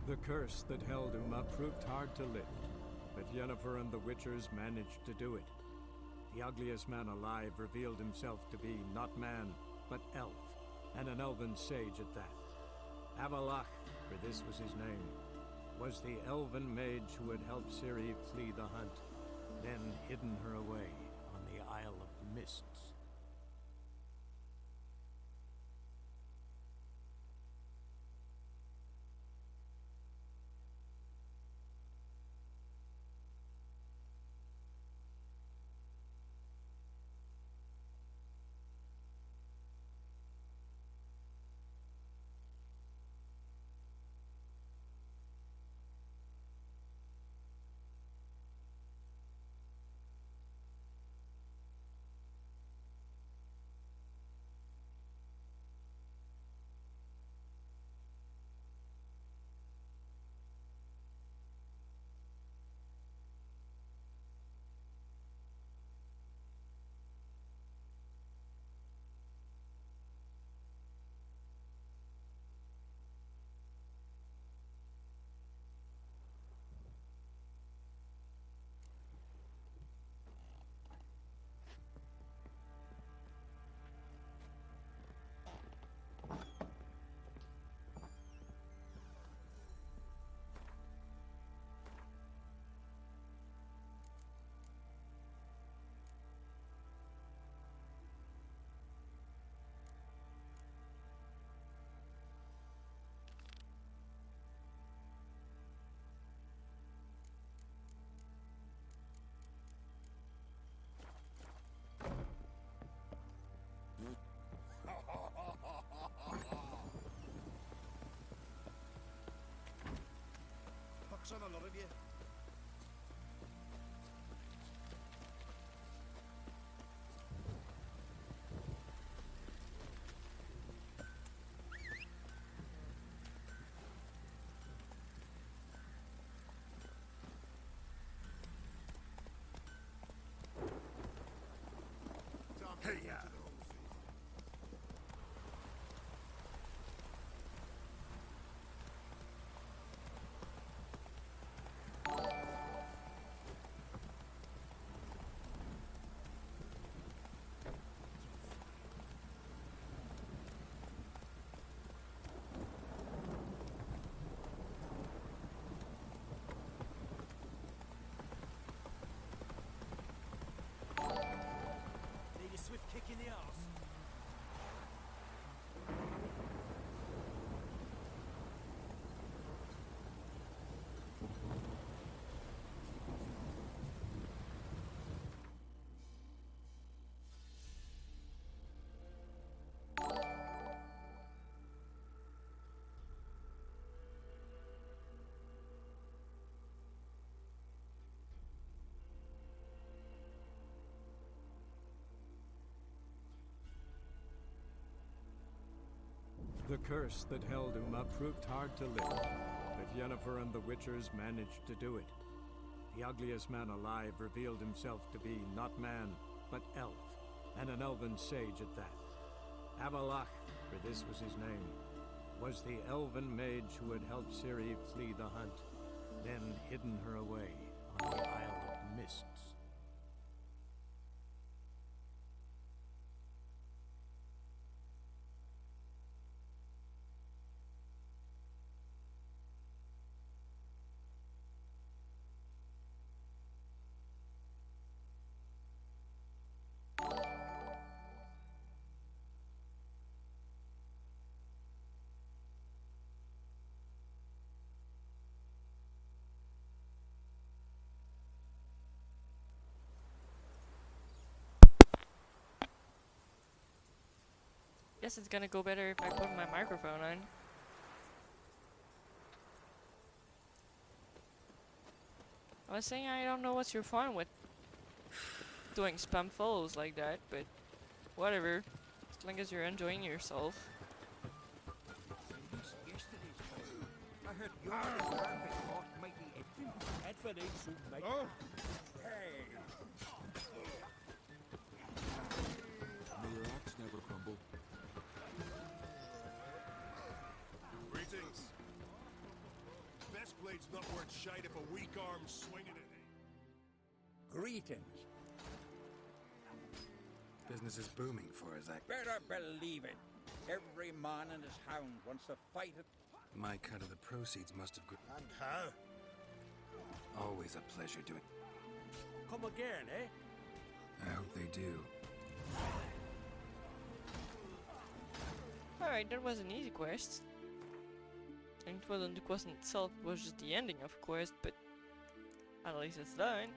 The curse that held Uma proved hard to lift, but Yennefer and the Witchers managed to do it. The ugliest man alive revealed himself to be not man, but elf, and an elven sage at that. Avalach, for this was his name, was the elven mage who had helped Ciri flee the hunt, then hidden her away on the Isle of Mists. Puck's on a lot of you. Hey, yeah. Need a swift kick in the arse. The curse that held Uma proved hard to lift, but Yennefer and the Witchers managed to do it. The ugliest man alive revealed himself to be not man, but elf, and an elven sage at that. Avalach, for this was his name, was the elven mage who had helped Ciri flee the hunt, then hidden her away on the Isle of Mists. Guess it's gonna go better if I put my microphone on. I was saying I don't know what's your fun with doing spam follows like that, but whatever. As long as you're enjoying yourself. I heard you're the perfect hot mighty Edford ain't so mighty. Oh. Hey. May your axe never crumble. Greetings. shite if a weak arm's swinging at it. Greetings. Business is booming for us. I Better believe it. Every man and his hound wants to fight it. My cut of the proceeds must have And how? always a pleasure doing. Come again, eh? I hope they do. Alright, that was an easy quest. And it wasn't the quest in itself, it was just the ending of a quest, but at least it's done.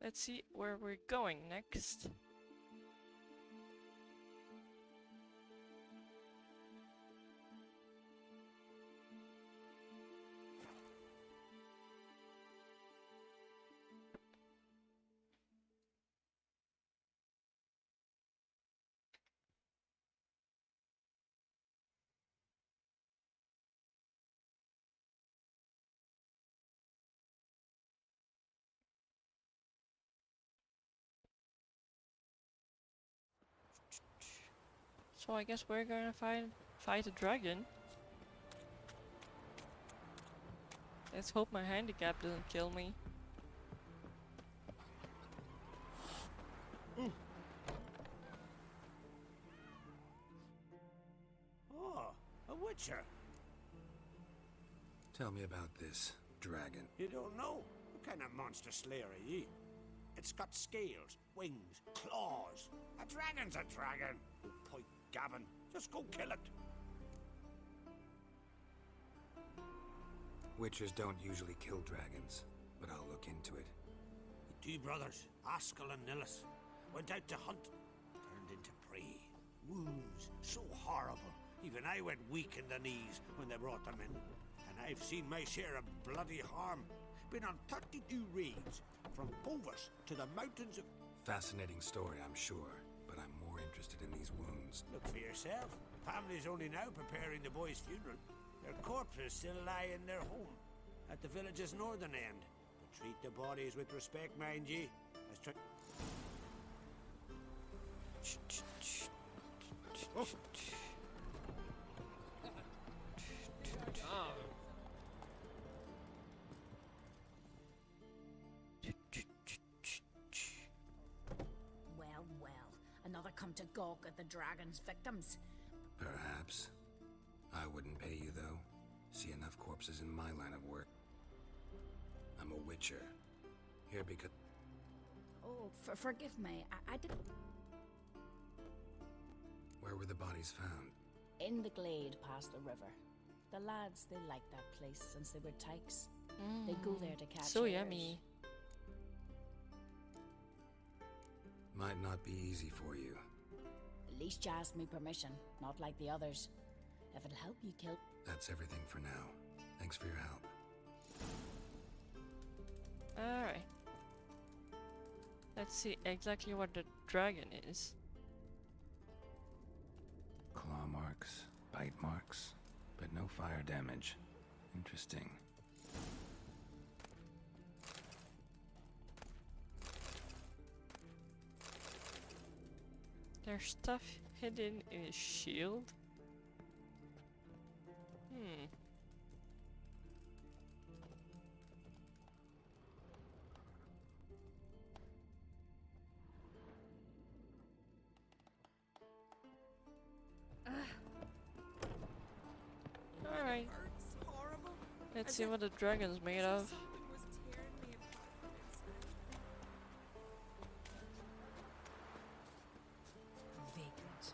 Let's see where we're going next. So I guess we're gonna fight a dragon. Let's hope my handicap doesn't kill me. Oh, a witcher. Tell me about this dragon. You don't know? What kind of monster slayer are ye? It's got scales, wings, claws. A dragon's a dragon. Oh, point gabbin'. Just go kill it. Witchers don't usually kill dragons, but I'll look into it. The two brothers, Askell and Nillis, went out to hunt. Turned into prey. Wounds so horrible. Even I went weak in the knees when they brought them in. And I've seen my share of bloody harm. Been on 32 raids, from Povus to the mountains of... Fascinating story, I'm sure, but I'm more interested in these wounds. Look for yourself. Family's only now preparing the boy's funeral. Their corpses still lie in their home, at the village's northern end. But treat the bodies with respect, mind ye. As Oh. Well, well, another come to gawk at the dragon's victims. Perhaps. I wouldn't pay you, though. See enough corpses in my line of work. I'm a witcher. Here because... Oh, forgive me, I didn't... Where were the bodies found? In the glade past the river. The lads, they liked that place since they were tykes. They'd go there to catch So hares. yummy. Might not be easy for you. At least you asked me permission, not like the others. If it'll help you kill... That's everything for now. Thanks for your help. Alright. Let's see exactly what the dragon is. Claw marks, bite marks, but no fire damage. Interesting. There's stuff hidden in his shield. Alright. Let's see what the dragon's made of. Vagrant.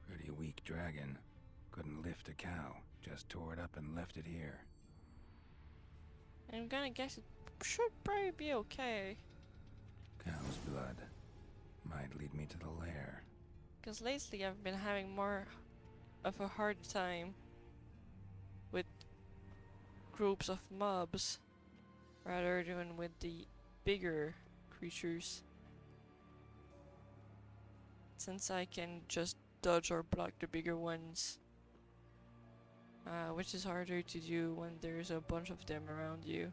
Pretty weak dragon. Couldn't lift a cow. Just tore it up and left it here. I'm gonna guess it should probably be okay. Cow's blood. Might lead me to the lair. Because lately I've been having more of a hard time with groups of mobs rather than with the bigger creatures. Since I can just dodge or block the bigger ones. Which is harder to do when there's a bunch of them around you.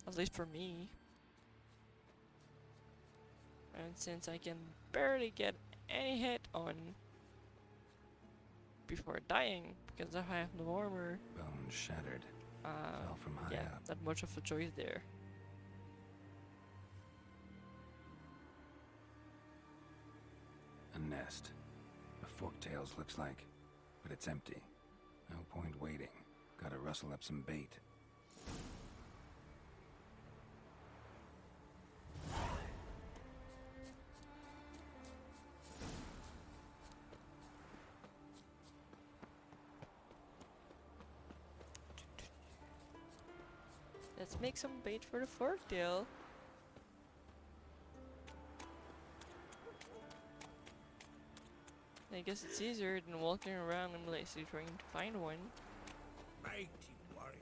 At least for me. And since I can barely get any hit on before dying because I have no armor. Bones shattered. Fell from high yeah, up. not much of a choice there. A nest. A forktails looks like. But it's empty. No point waiting. Gotta rustle up some bait. Let's make some bait for the forktail. I guess it's easier than walking around aimlessly trying to find one. Mighty warrior.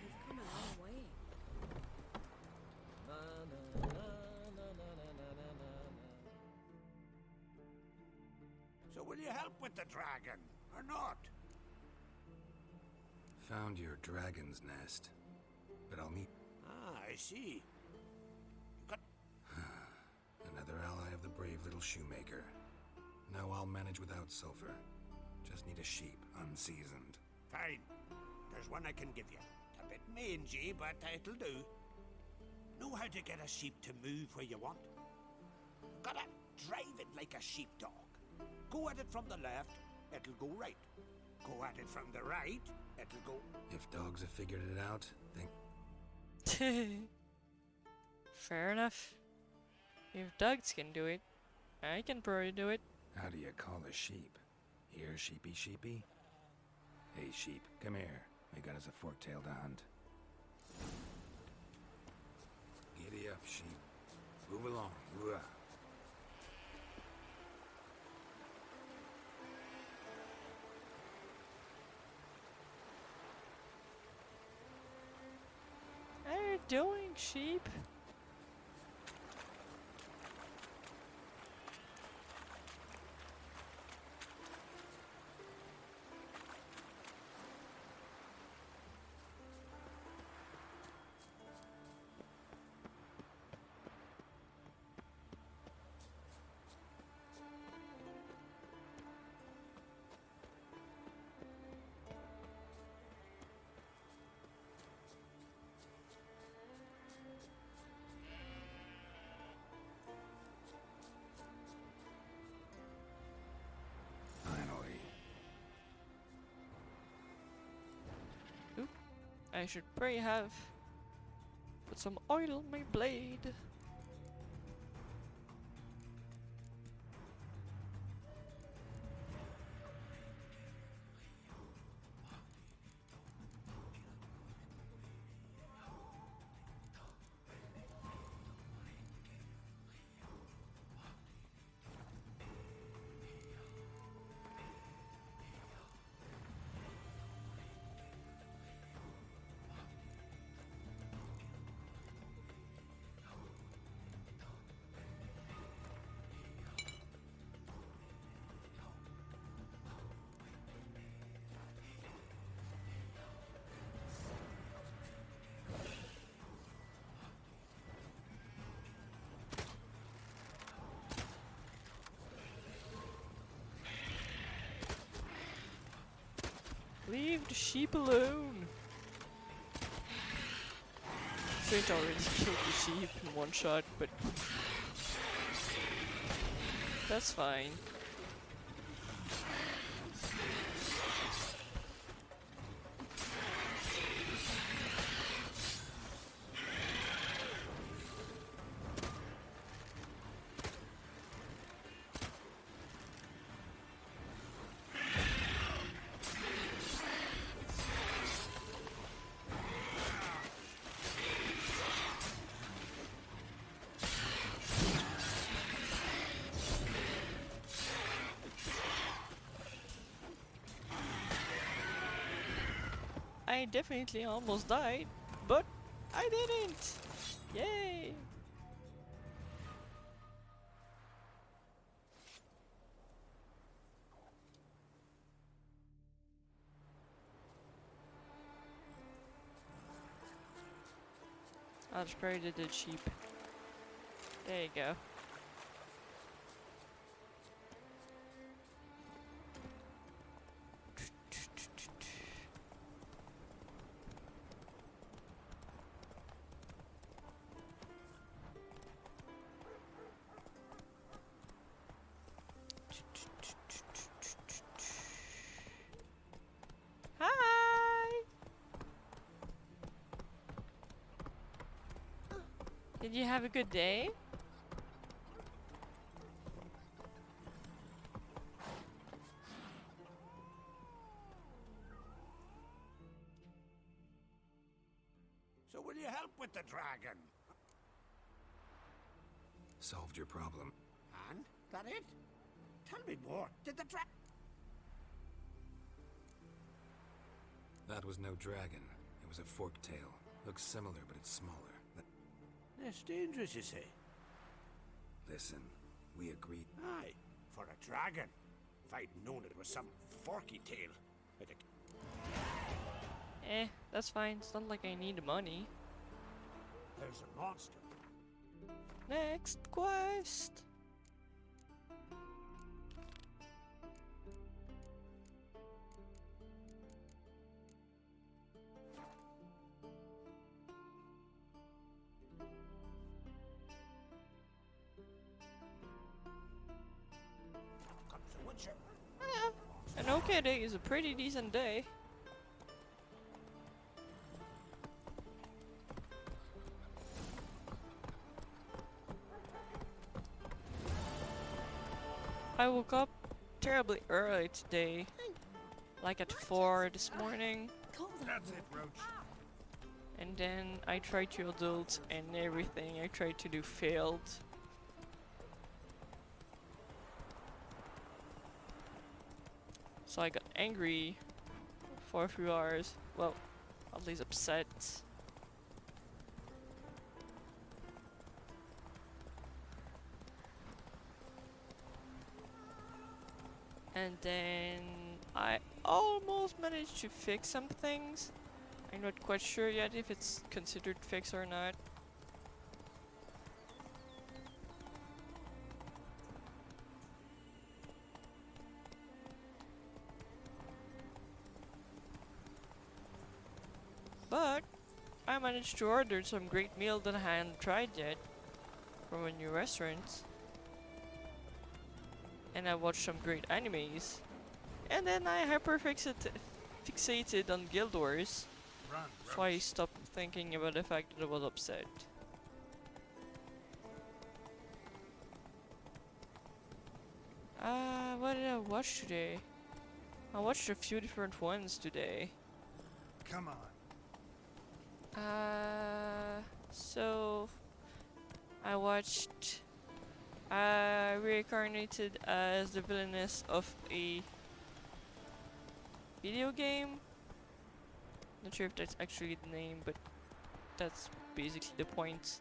You've come a long way. So will you help with the dragon, or not? Found your dragon's nest. But I'll need Ah, I see. You got... another ally of the brave little shoemaker. No, I'll manage without sulfur. Just need a sheep, unseasoned. Fine. There's one I can give you. A bit mangy, but it'll do. Know how to get a sheep to move where you want? Gotta drive it like a sheepdog. Go at it from the left, it'll go right. Go at it from the right, it'll go... If dogs have figured it out, then Fair enough. If dogs can do it, I can probably do it. how do you call a sheep? Here, sheepy sheepy? Hey sheep, come here. We got us a fork-tailed hunt. Giddy up, sheep. Move along. Whoa. How are you doing, sheep? Finally. I should probably have put some oil on my blade. Leave the sheep alone. Strange already killed the sheep in one shot, but that's fine. I definitely almost died, but I didn't! Yay! I'll just probably did the cheap. There you go. Hi! Did you have a good day? So will you help with the dragon? Solved your problem. And? That it? Tell me more. Did the dragon... That was no dragon. It was a forked tail. Looks similar, but it's smaller. It's dangerous, you say? Listen, we agreed. Aye, for a dragon. If I'd known it was some forky tail, I'd have... That's fine. It's not like I need the money. There's a monster. Next quest! Comes the Witcher. An okay day is a pretty decent day. I woke up terribly early today, like at 4 this morning, That's it, Roach. and then I tried to adult and everything I tried to do failed. So I got angry for a few hours, well, at least upset. And then I almost managed to fix some things. I'm not quite sure yet if it's considered fixed or not. But I managed to order some great meal that I hadn't tried yet from a new restaurant. And I watched some great animes. And then I fixated on Guild Wars. Run, So I Roach. stopped thinking about the fact that I was upset. What did I watch today? I watched a few different ones today. Come on. So I watched reincarnated as the villainess of a video game. Not sure if that's actually the name, but that's basically the point.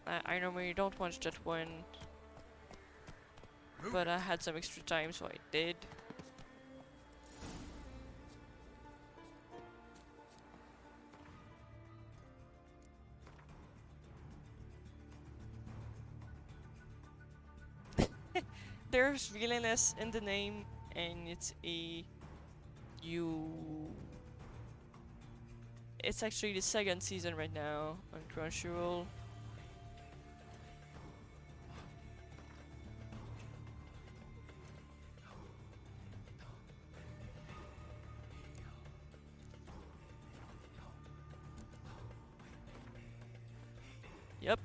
I normally don't watch that one, Move but it. I had some extra time, so I did. There's villainess in the name, and it's it's actually the second season right now on Crunchyroll. Yep.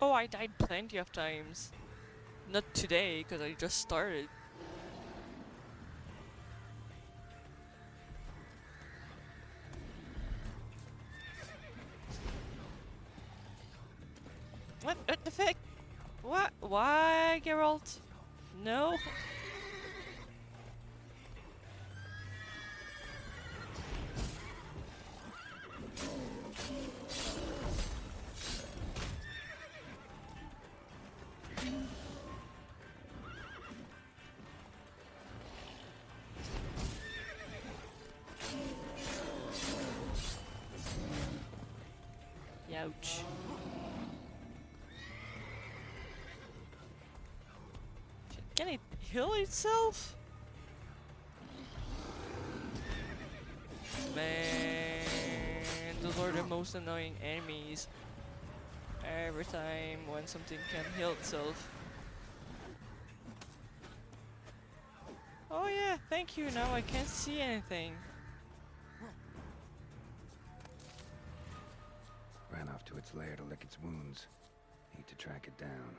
Oh, I died plenty of times. Not today, because I just started. What the fuck? What? Why, Geralt? No? Ouch. Can it heal itself? Man, those are the most annoying enemies. Every time when something can heal itself. Oh yeah, thank you, now I can't see anything. Ran off to its lair to lick its wounds. Need to track it down.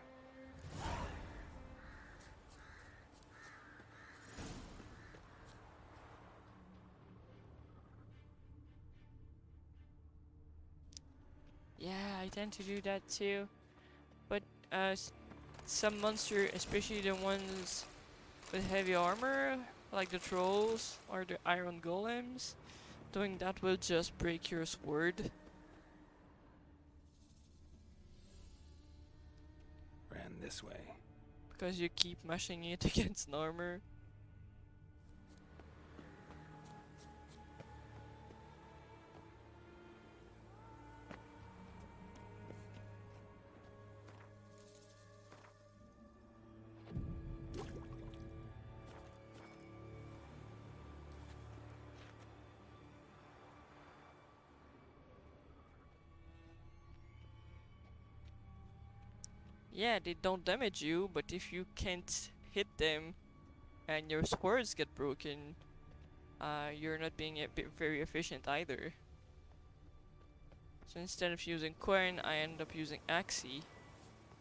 Yeah, I tend to do that too. But some monster, especially the ones with heavy armor, like the trolls or the iron golems, doing that will just break your sword. Ran this way. Because you keep mashing it against an armor. Yeah, they don't damage you, but if you can't hit them and your swords get broken, you're not being very efficient either. So instead of using Quern, I end up using Axii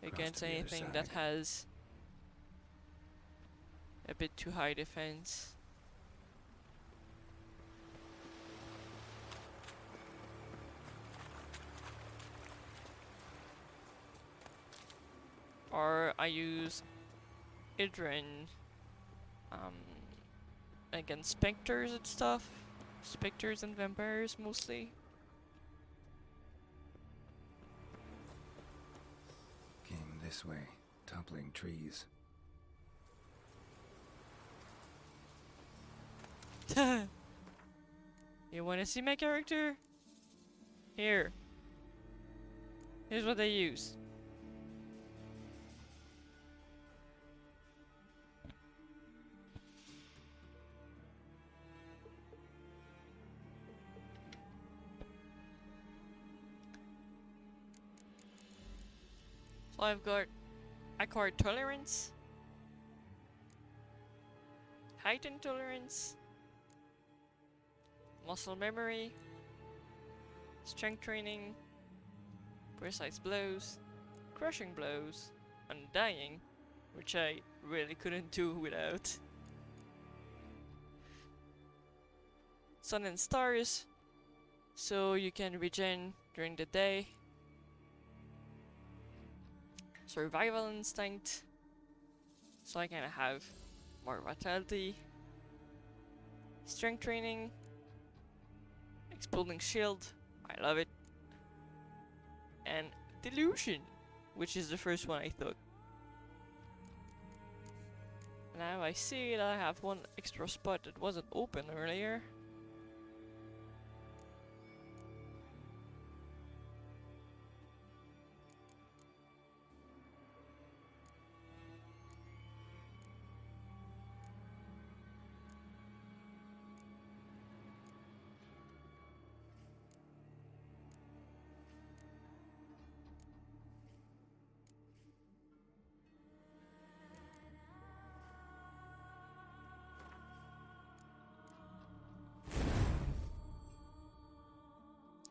against anything that has a bit too high defense. Or I use Idrin against specters and stuff. Specters and vampires mostly. Came this way, toppling trees. You wanna see my character? Here. Here's what they use. So I've got acquired tolerance, heightened tolerance, muscle memory, strength training, precise blows, crushing blows, undying, which I really couldn't do without. Sun and stars, so you can regen during the day. Survival instinct, so I can have more vitality. Strength training, exploding shield, I love it. And delusion, which is the first one I thought. Now I see that I have one extra spot that wasn't open earlier.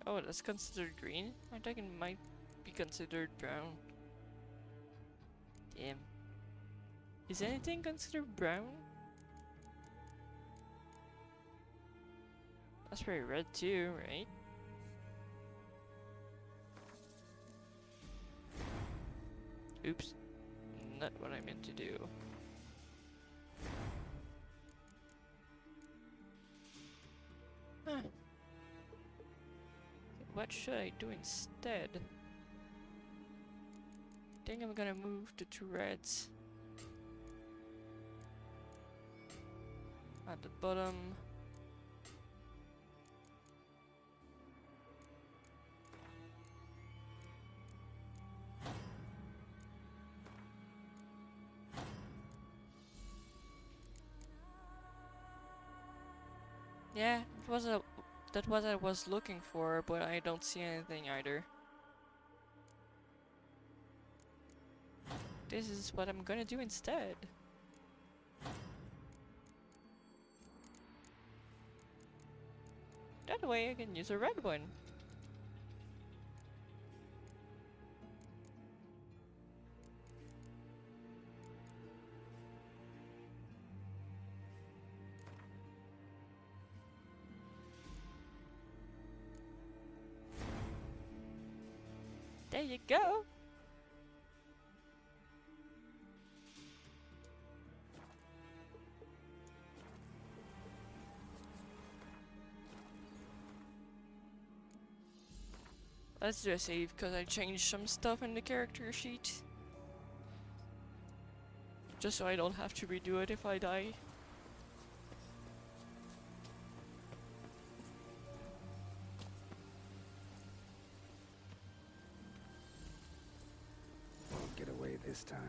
Oh, that's considered green? I think it might be considered brown. Is anything considered brown? That's pretty red too, right? Oops. Not what I meant to do. Huh. What should I do instead? I think I'm gonna move the 2 reds at the bottom. Yeah, that was what I was looking for, but I don't see anything either. This is what I'm gonna do instead. That way I can use a red one. There you go. Let's do a save because I changed some stuff in the character sheet. Just so I don't have to redo it if I die. Won't get away this time.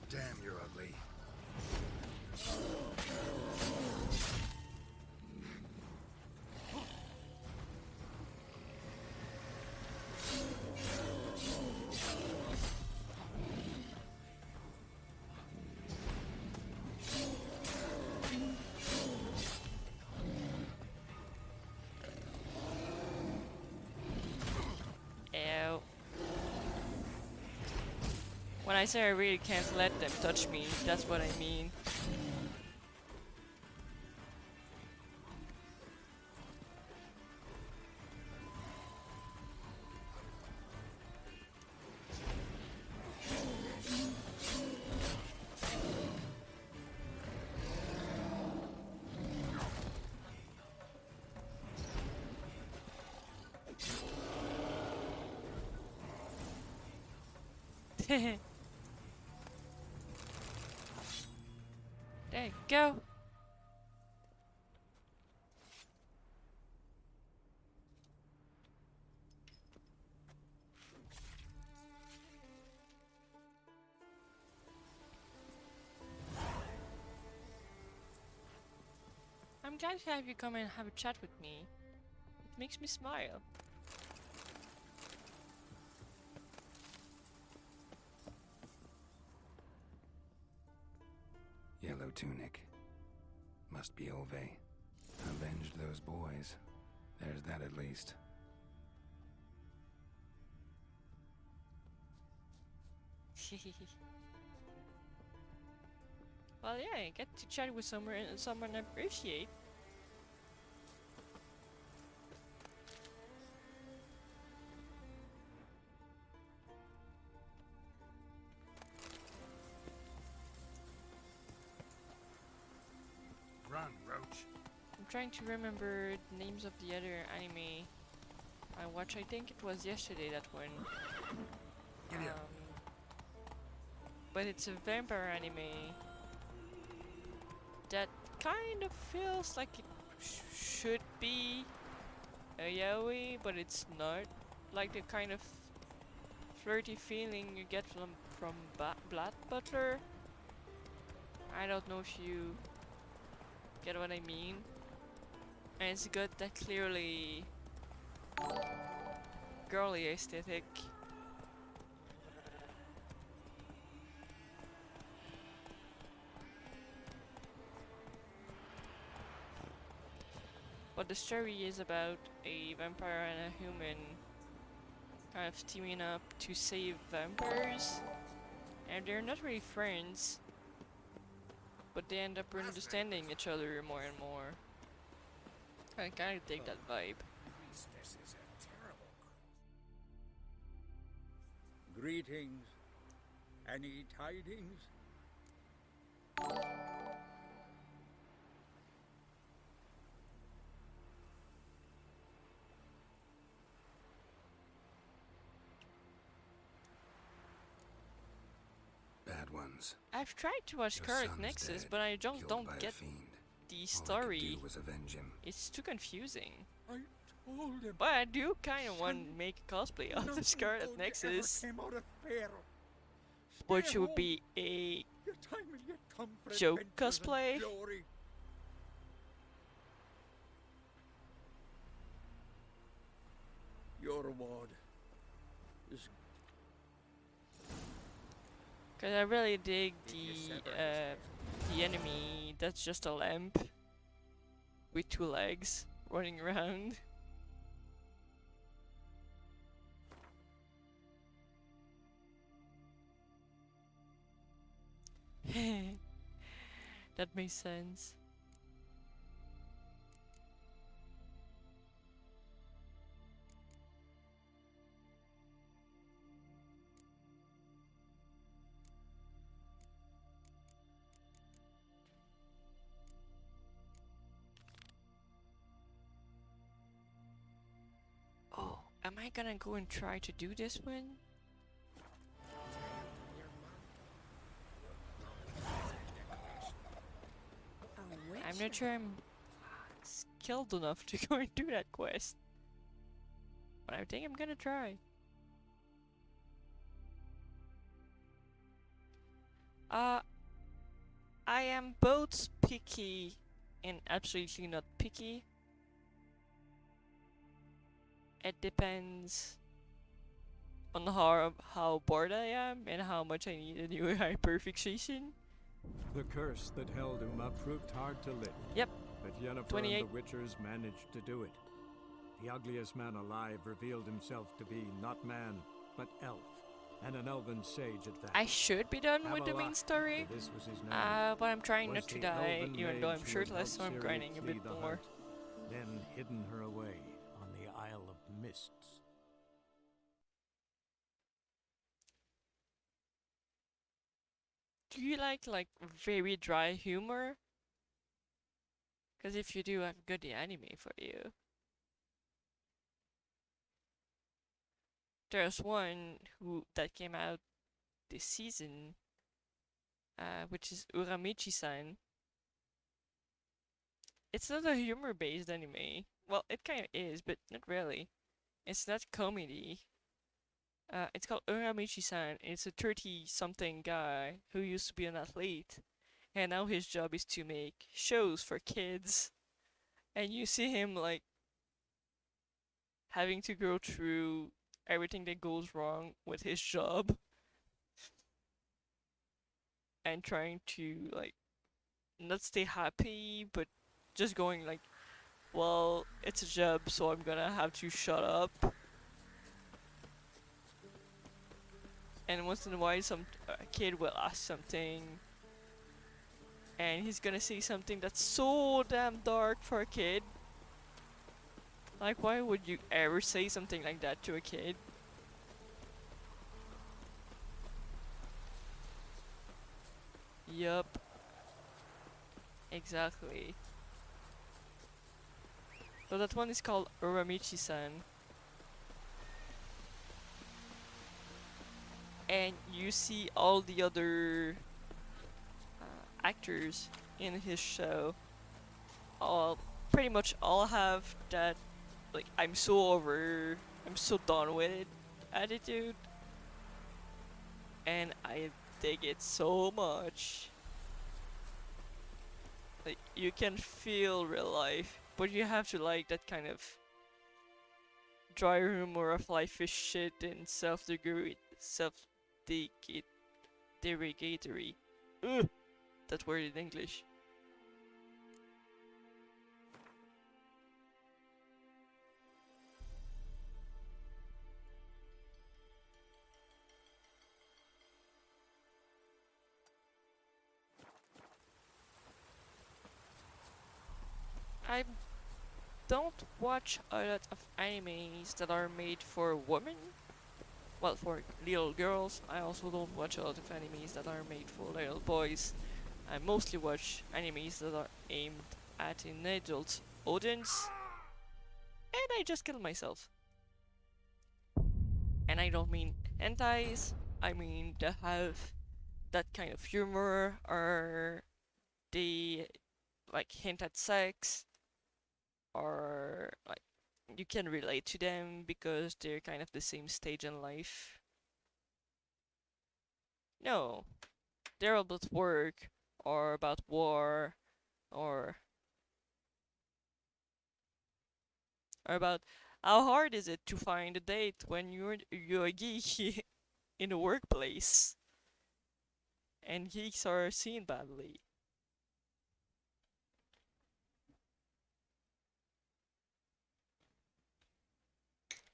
Damn, you're ugly. Ew. When I say I really can't let them touch me, that's what I mean. There you go. I'm glad to have you come and have a chat with me. It makes me smile. Yellow tunic. Must be Ove. Avenged those boys. There's that at least. Well, yeah, I get to chat with someone I appreciate. Run, Roach. I'm trying to remember the names of the other anime I watched. I think it was yesterday, that one. Giddy up. But it's a vampire anime that kind of feels like it should be a yaoi, but it's not. Like the kind of flirty feeling you get from Blood Butler. I don't know if you get what I mean. And it's got that clearly girly aesthetic. But the story is about a vampire and a human kind of teaming up to save vampires. And they're not really friends, but they end up understanding each other more and more. I kind of dig that vibe. Priestess is a terrible. Greetings. Any tidings? Bad ones. I've tried to watch Your Scarlet son's Nexus, dead, but I just killed don't by a get fiend. the All I could story. do was avenge him. It's too confusing. I told him. But I do kind of want to make a cosplay of the nothing Scarlet good Nexus, ever came out of Pharaoh. which Stay would home. be a Your time will yet come for joke adventures and cosplay. glory. Your reward is Cause I really dig Did you sever the enemy that's just a lamp with 2 legs running around. That makes sense. Oh, am I gonna go and try to do this one? I'm not sure I'm skilled enough to go and do that quest. But I think I'm gonna try. I am both picky and absolutely not picky. It depends on how bored I am and how much I need a new hyperfixation. The curse that held Uma proved hard to lift. Yep. But Yennefer 28. and the Witchers managed to do it. The ugliest man alive revealed himself to be not man, but elf, and an elven sage at that. I should be done with the main Havelok, story, for this was his name, but I'm trying was not to the die, elven even though mage I'm who had shirtless, so helped I'm Ciri grinding a flee bit the more. hunt, then hidden her away on the Isle of Mists. Do you like very dry humor? Because if you do, I've got the anime for you. There's one that came out this season, which is Uramichi-san. It's not a humor-based anime. Well, it kind of is, but not really. It's not comedy. It's called Uramichi-san. It's a 30-something guy who used to be an athlete, and now his job is to make shows for kids. And you see him having to go through everything that goes wrong with his job, and trying to not stay happy, but just going well, it's a job, so I'm gonna have to shut up. And once in a while, a kid will ask something, and he's gonna say something that's so damn dark for a kid. Like, why would you ever say something like that to a kid? Yup. Exactly. So that one is called Uramichi-san. And you see all the other actors in his show. Pretty much all have that, I'm so done with it attitude. And I dig it so much. You can feel real life, but you have to like that kind of dry humor of life is shit and self-derogatory. Ugh, that word in English. I don't watch a lot of animes that are made for women. Well, for little girls. I also don't watch a lot of animes that are made for little boys. I mostly watch animes that are aimed at an adult audience. And I just kill myself. And I don't mean hentais. I mean they have that kind of humor, or they like hint at sex, or like you can relate to them because they're kind of the same stage in life. No, they're about work, or about war, or about how hard is it to find a date when you're a geek in the workplace, and geeks are seen badly.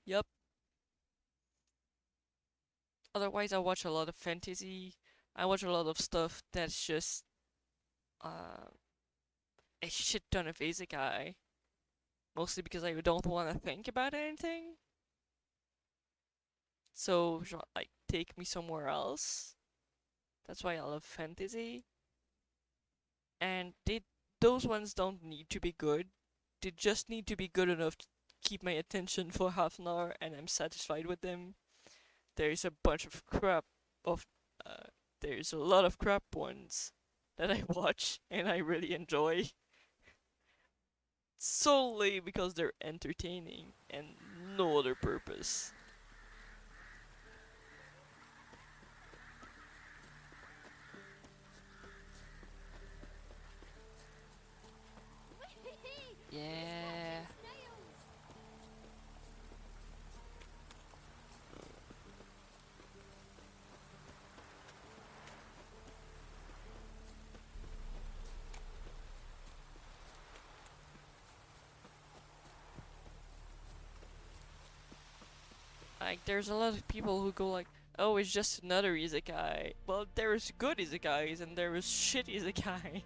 Yup. Otherwise, I watch a lot of fantasy. I watch a lot of stuff that's just uh, a shit ton of isekai. Mostly because I don't want to think about anything. So, like, take me somewhere else. That's why I love fantasy. And those ones don't need to be good. They just need to be good enough to keep my attention for half an hour, and I'm satisfied with them. There's a bunch of crap of, uh, there's a lot of crap ones that I watch and I really enjoy solely because they're entertaining and no other purpose. Yeah. Like, there's a lot of people who go like, oh, it's just another isekai. Well, there's good isekais and there is shit isekai.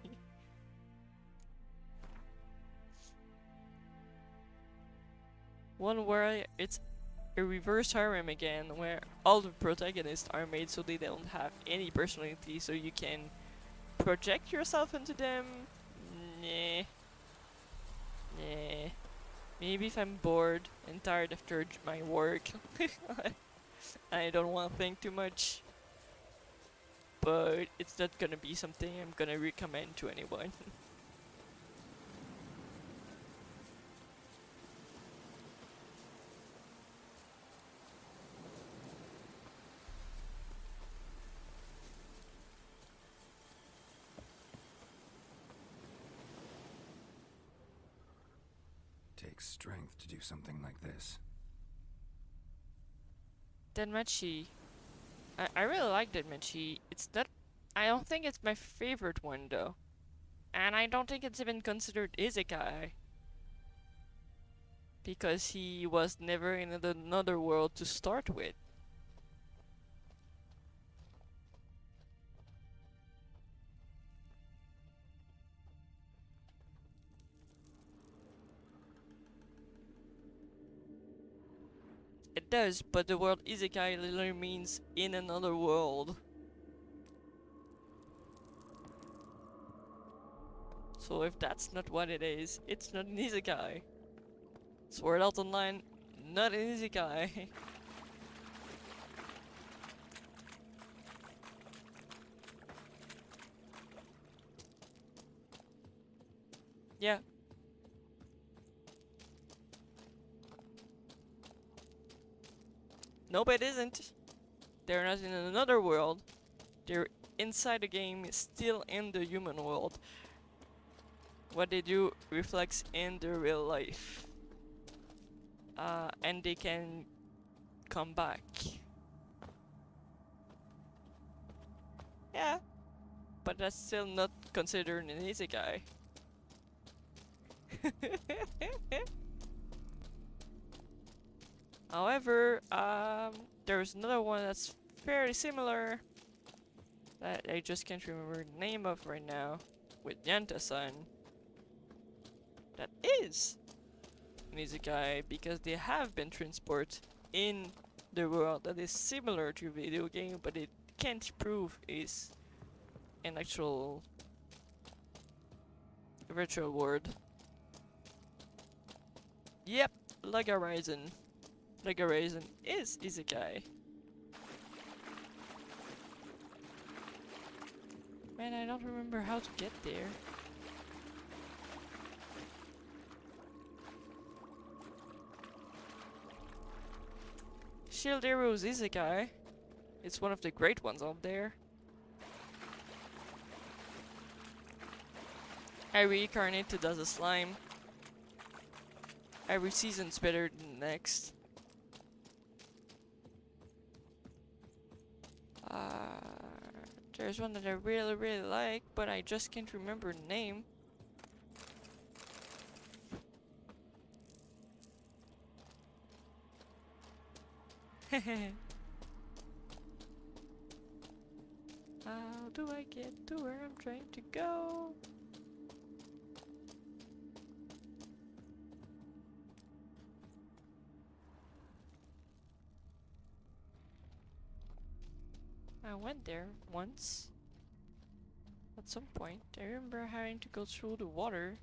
One where it's a reverse harem again, where all the protagonists are made so they don't have any personality, so you can project yourself into them. Nah. Nah. Maybe if I'm bored and tired after my work, I don't want to think too much. But it's not gonna be something I'm gonna recommend to anyone. Takes strength to do something like this. Denmachi. I really like Denmachi. It's not. I don't think it's my favorite one though. And I don't think it's even considered isekai. Because he was never in another world to start with. It does, but the word isekai literally means in another world. So if that's not what it is, it's not an isekai. Sword Art Online, not an isekai. Yeah. Nope, it isn't. They're not in another world. They're inside the game, still in the human world. What they do reflects in their real life. And they can come back. Yeah, but that's still not considered an isekai. However, there's another one that's very similar that I just can't remember the name of right now with Yanta-san. That is an isekai because they have been transported in the world that is similar to a video game, but it can't prove is an actual virtual world. Yep, Log Horizon. Log Horizon is isekai. Man, I don't remember how to get there. Shield Arrows isekai. It's one of the great ones out there. I reincarnated as a slime. Every season's better than the next. There's one that I really like, but I just can't remember the name. How do I get to where I'm trying to go? I went there once. At some point, I remember having to go through the water.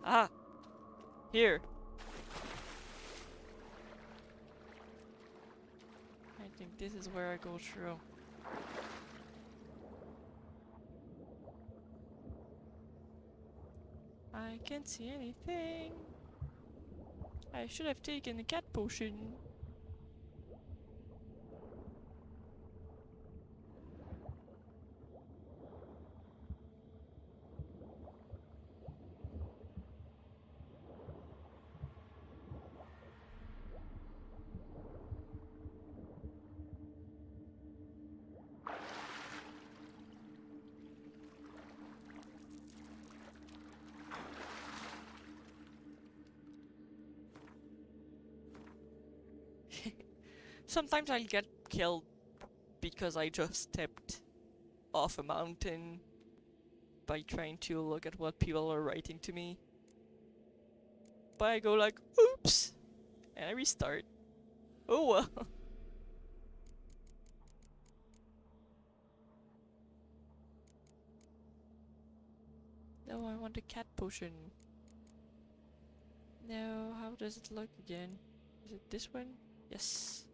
Ah! Here! I think this is where I go through. I can't see anything. I should have taken the cat potion. Sometimes I'll get killed because I just stepped off a mountain by trying to look at what people are writing to me. But I go like, oops! And I restart. Oh well. No, I want a cat potion. No, how does it look again? Is it this one? Yes.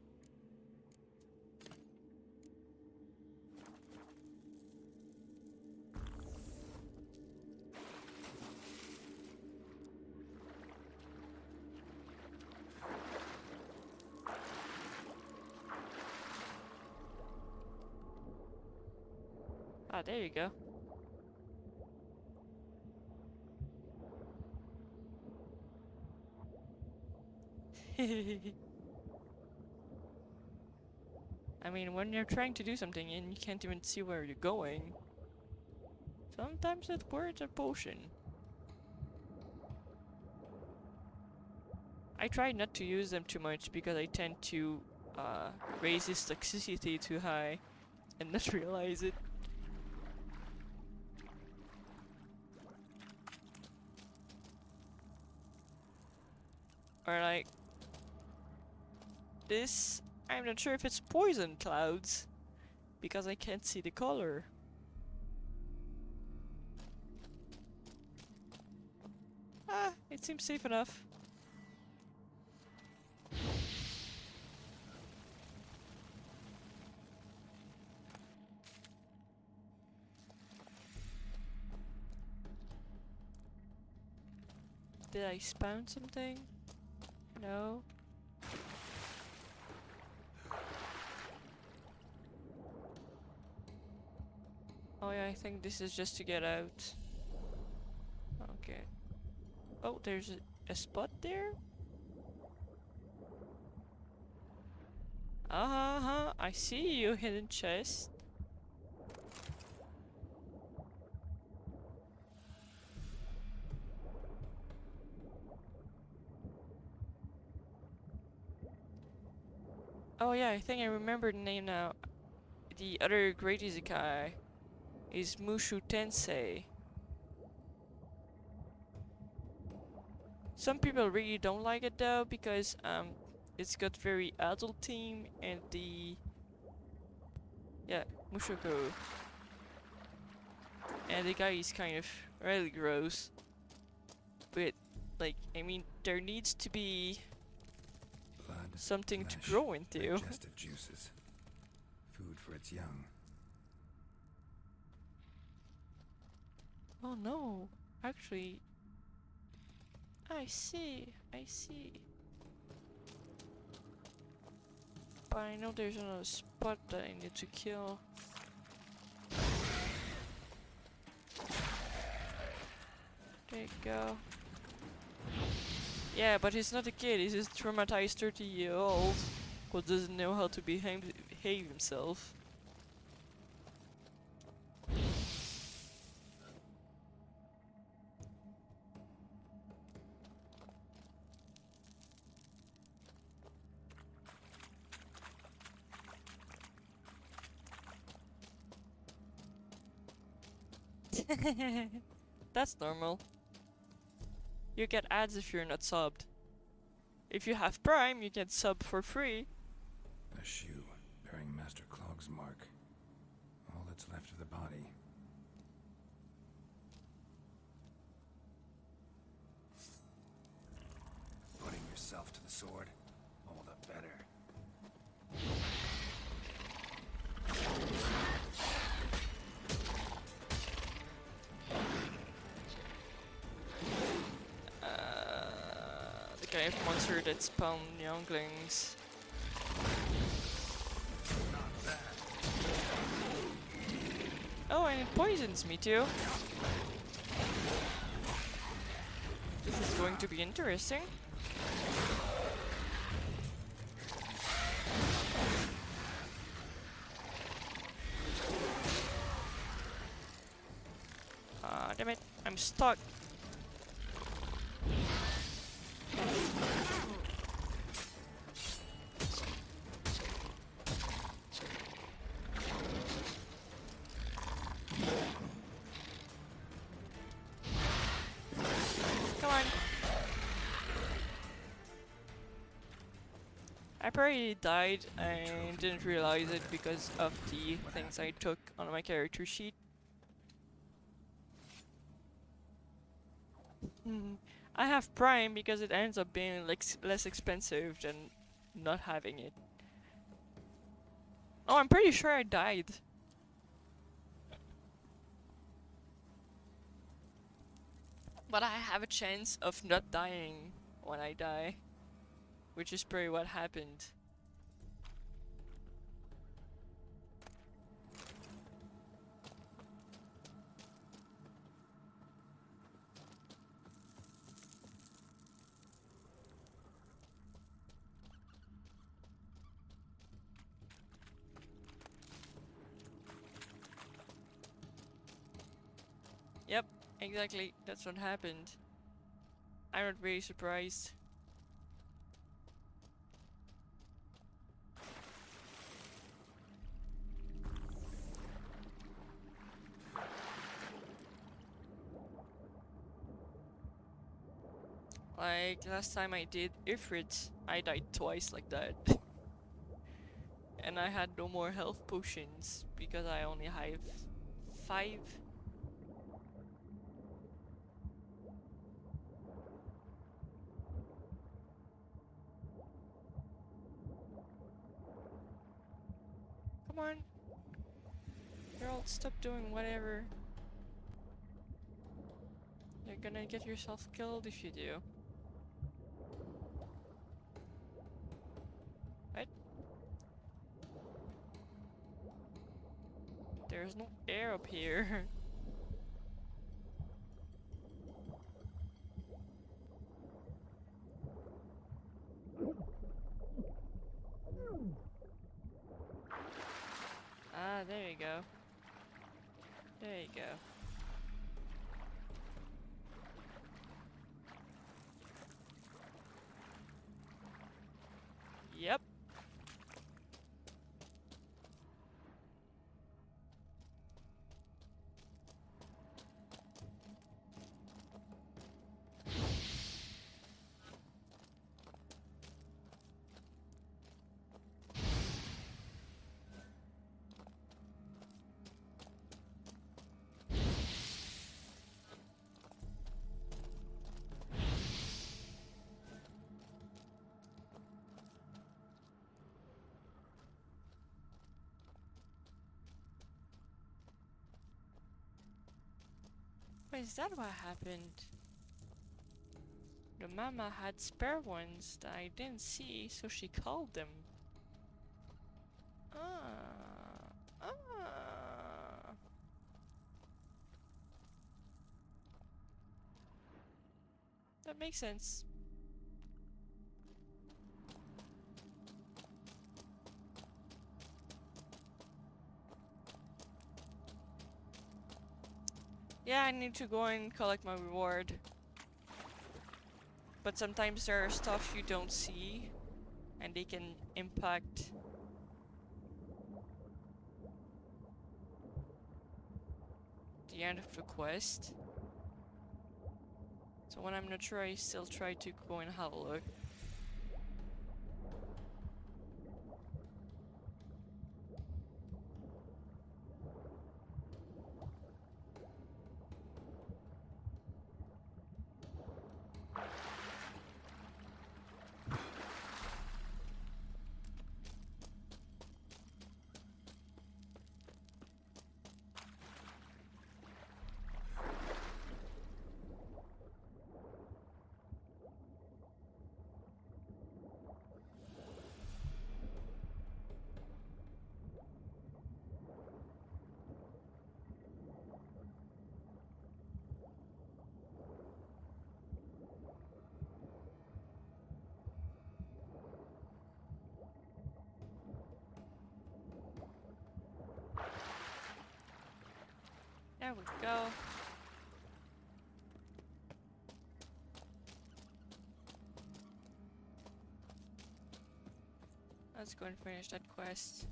Ah, there you go. I mean, when you're trying to do something and you can't even see where you're going, sometimes it's worth a potion. I try not to use them too much because I tend to raise his toxicity too high and not realize it. Or like this, I'm not sure if it's poison clouds because I can't see the color. Ah, it seems safe enough. Did I spawn something? No. Oh yeah, I think this is just to get out. Okay. Oh, there's a spot there? Uh-huh, I see you, hidden chest. Oh yeah, I think I remember the name now. The other great isekai is Mushu Tensei. Some people really don't like it though because it's got very adult theme and Mushoku, and the guy is kind of really gross. But like, I mean, there needs to be Blood, something to flesh, grow into. digestive juices. Food for its young. Oh no, actually, I see. But I know there's another spot that I need to kill. There you go. Yeah, but he's not a kid, he's a traumatized 30-year-old who doesn't know how to behave himself. That's normal. You get ads if you're not subbed. If you have Prime, you get sub for free. A shoe bearing Master Clog's mark. All that's left of the body. Putting yourself to the sword, all the better. The kind of monster that spawn younglings. Oh, and it poisons me too. This is going to be interesting. Ah, damn it, I'm stuck. Come on. I probably died and didn't realize it because of the things I took on my character sheet. I have Prime because it ends up being like less expensive than not having it. Oh, I'm pretty sure I died. But I have a chance of not dying when I die, which is probably what happened. Yep, exactly. That's what happened. I'm not very surprised. Like last time I did Ifrit, I died twice like that. And I had no more health potions because I only have 5. Come on. Geralt, stop doing whatever. You're gonna get yourself killed if you do. What? There's no air up here. Ah, there you go. There you go. Yep. Wait, is that what happened? The mama had spare ones that I didn't see, so she called them. Ah. Ah. That makes sense. Yeah, I need to go and collect my reward. But sometimes there are stuff you don't see, and they can impact the end of the quest. So when I'm not sure, I still try to go and have a look. There we go. Let's go and finish that quest.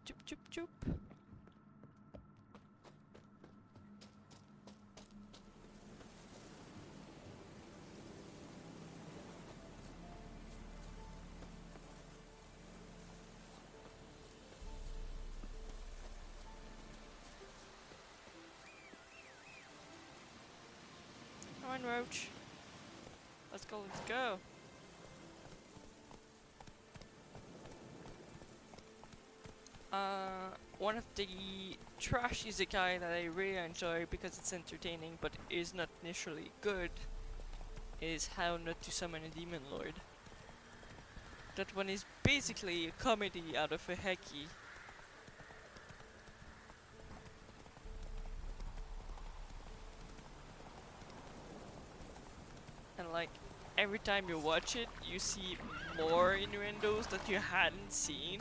Choop choop choop choop. Come on, Roach. Let's go, let's go. One of the trash isekai that I really enjoy because it's entertaining but is not initially good is How Not to Summon a Demon Lord. That one is basically a comedy out of a heki. And like, every time you watch it, you see more innuendos that you hadn't seen.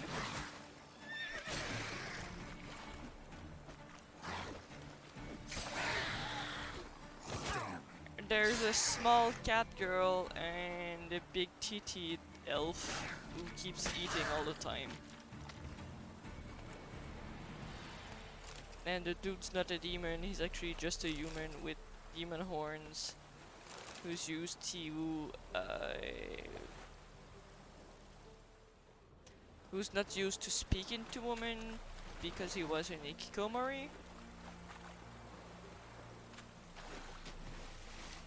There's a small cat girl and a big titty elf who keeps eating all the time. And the dude's not a demon, he's actually just a human with demon horns who's used to who's not used to speaking to women because he was an ikikomori.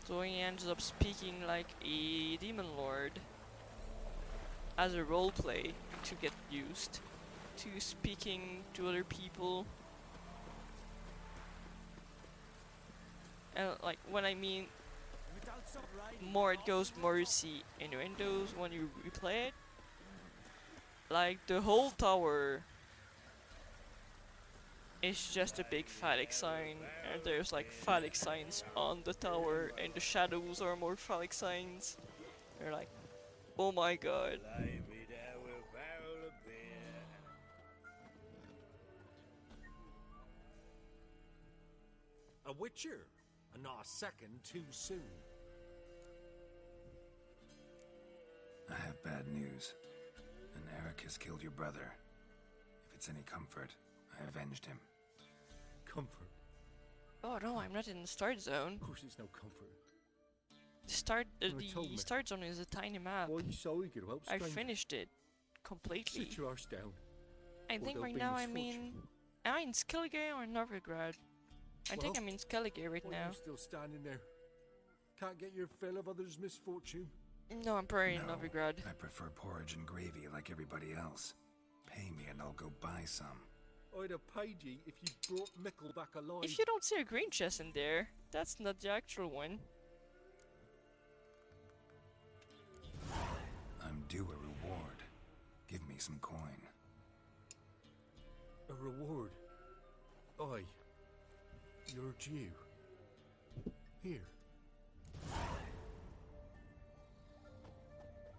So he ends up speaking like a demon lord as a roleplay to get used to speaking to other people. And like when I mean more it goes, more you see innuendos when you replay it. Like the whole tower is just a big phallic sign, and there's like phallic signs on the tower, and the shadows are more phallic signs. You're like, oh my god. A witcher, and not a second too soon. I have bad news. An Eric has killed your brother. If it's any comfort, I avenged him. Comfort. Oh no, I'm not in the start zone. Of course it's no comfort. The told me. start zone is a tiny map. Why are you so eager to help I strangers? finished it completely. Sit your arse down. I or think there'll right be now I'm misfortune. in Skellige or Novigrad. I think Well, I'm in Skellige right Why now. are you still standing there? Can't get your fill of others' misfortune? No, I'm probably in No, Novigrad. I prefer porridge and gravy like everybody else. Pay me and I'll go buy some. I'd have paid you if you brought Mickle back alive. If you don't see a green chest in there, that's not the actual one. I'm due a reward. Give me some coin. A reward. Aye. You're due. Here.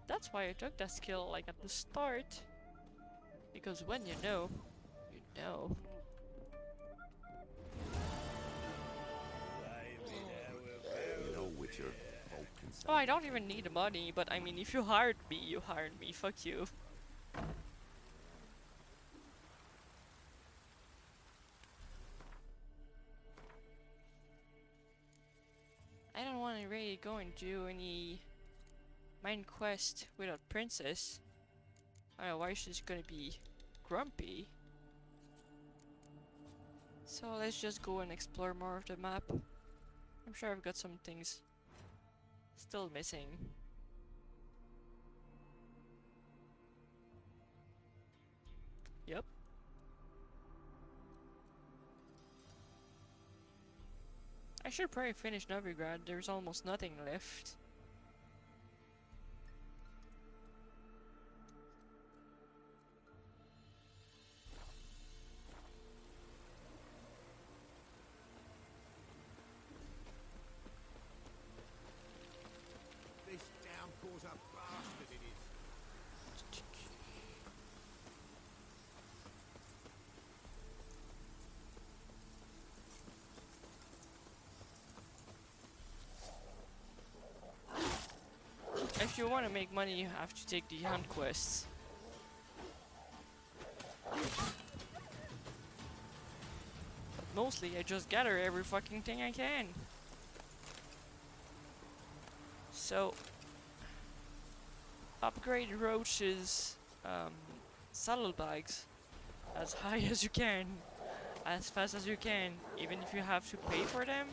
That's why I took that skill like at the start. Because when you know, you know. No witcher. Folk can Oh, I don't even need the money, but I mean, if you hired me, you hired me. Fuck you. I don't want to really go and do any main quest without Princess. Otherwise she's gonna be grumpy. So let's just go and explore more of the map. I'm sure I've got some things still missing. Yep. I should probably finish Novigrad, there's almost nothing left. This downpour's a bastard, it is. If you want to make money, you have to take the hunt quests. But mostly, I just gather every fucking thing I can. So, upgrade Roach's saddlebags as high as you can, as fast as you can, even if you have to pay for them.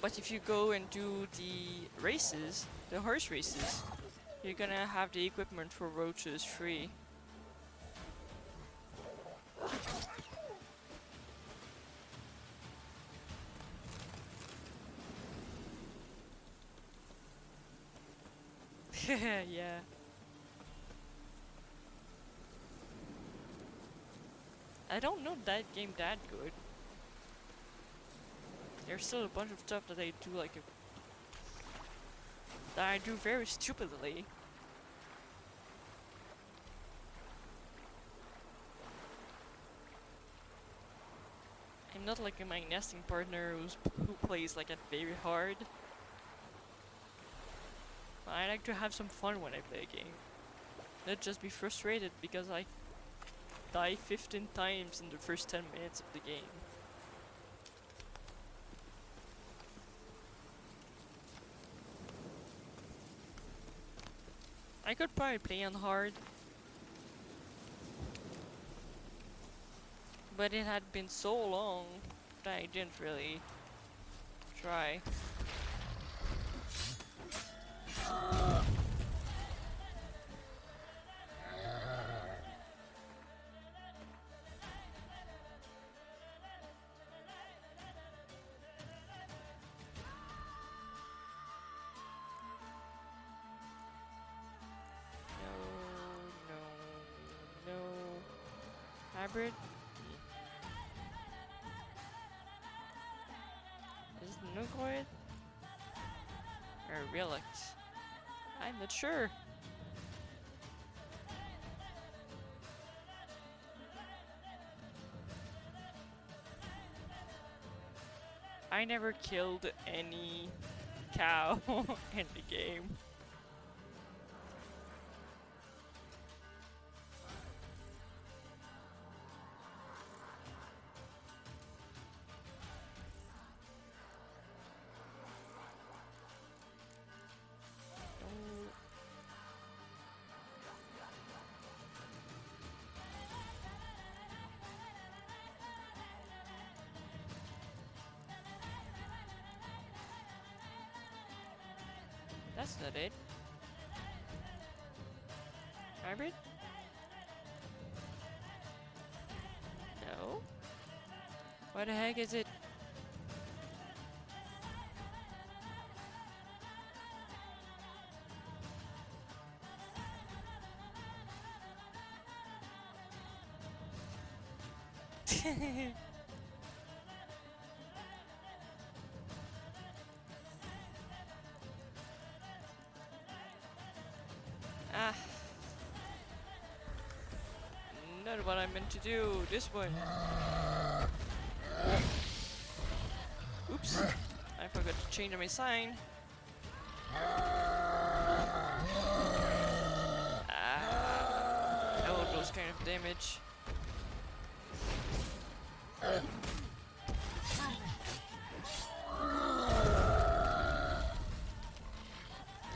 But if you go and do the races, the horse races, you're gonna have the equipment for roaches free. Yeah. I don't know that game that good. There's still a bunch of stuff that I do like that I do very stupidly. I'm not like my nesting partner who plays like it very hard. I like to have some fun when I play a game. Not just be frustrated because I die 15 times in the first 10 minutes of the game. I could probably play on hard, but it had been so long that I didn't really try. hybrid? Is it nucleoid? Or relict? I'm not sure. I never killed any cow in the game. That's not it. Hybrid? No. What the heck is it? Ah. Not what I meant to do. This one. Oops. I forgot to change my sign. Ah. Oh, those kind of damage.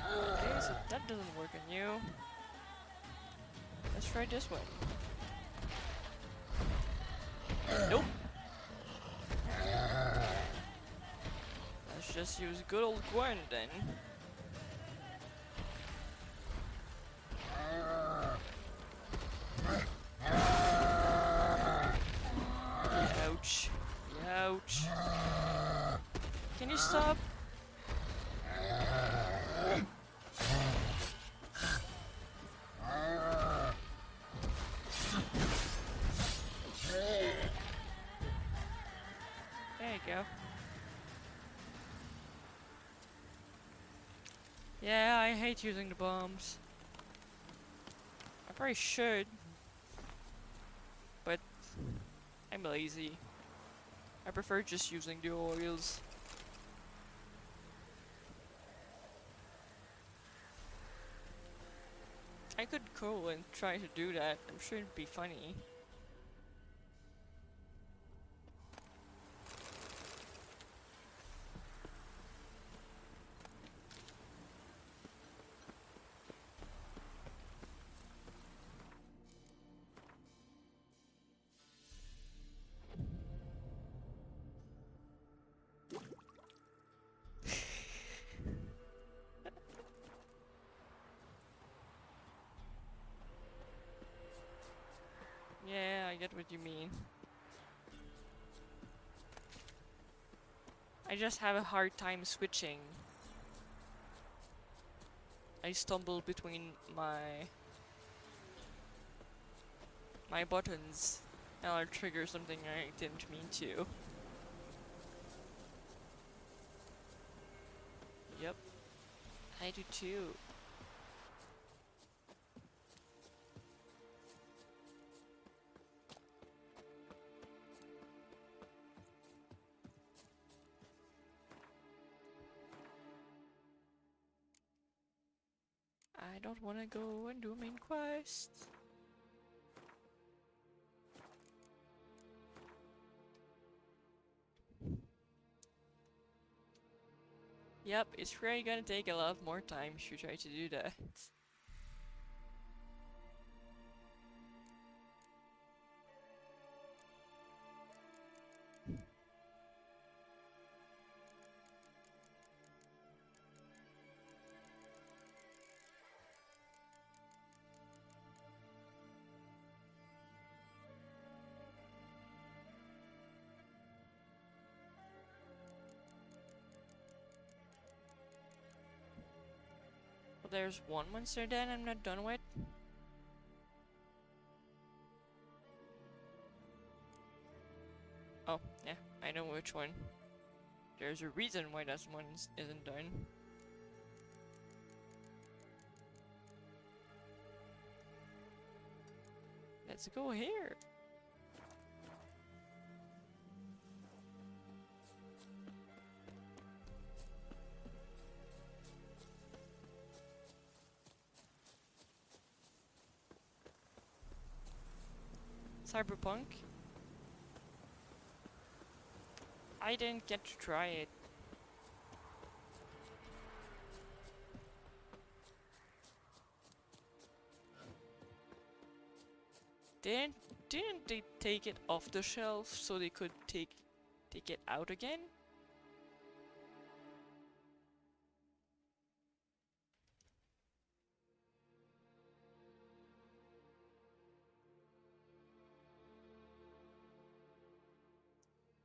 Okay, so that doesn't work on you. Let's try this one. Nope. Let's just use good old Gwen then. Ouch. Ouch. Can you stop? There you go. Yeah, I hate using the bombs. I probably should, but I'm lazy. I prefer just using the oils. I could go and try to do that. I'm sure it'd be funny. Yeah, I get what you mean. I just have a hard time switching. I stumble between my buttons and I'll trigger something I didn't mean to. Yep. I do too. I don't want to go and do main quest. Yep, it's really gonna take a lot more time if you try to do that. Well, there's one monster then I'm not done with. which one. There's a reason why that one isn't done. Let's go here. Cyberpunk? I didn't get to try it. Didn't they take it off the shelf so they could take it out again?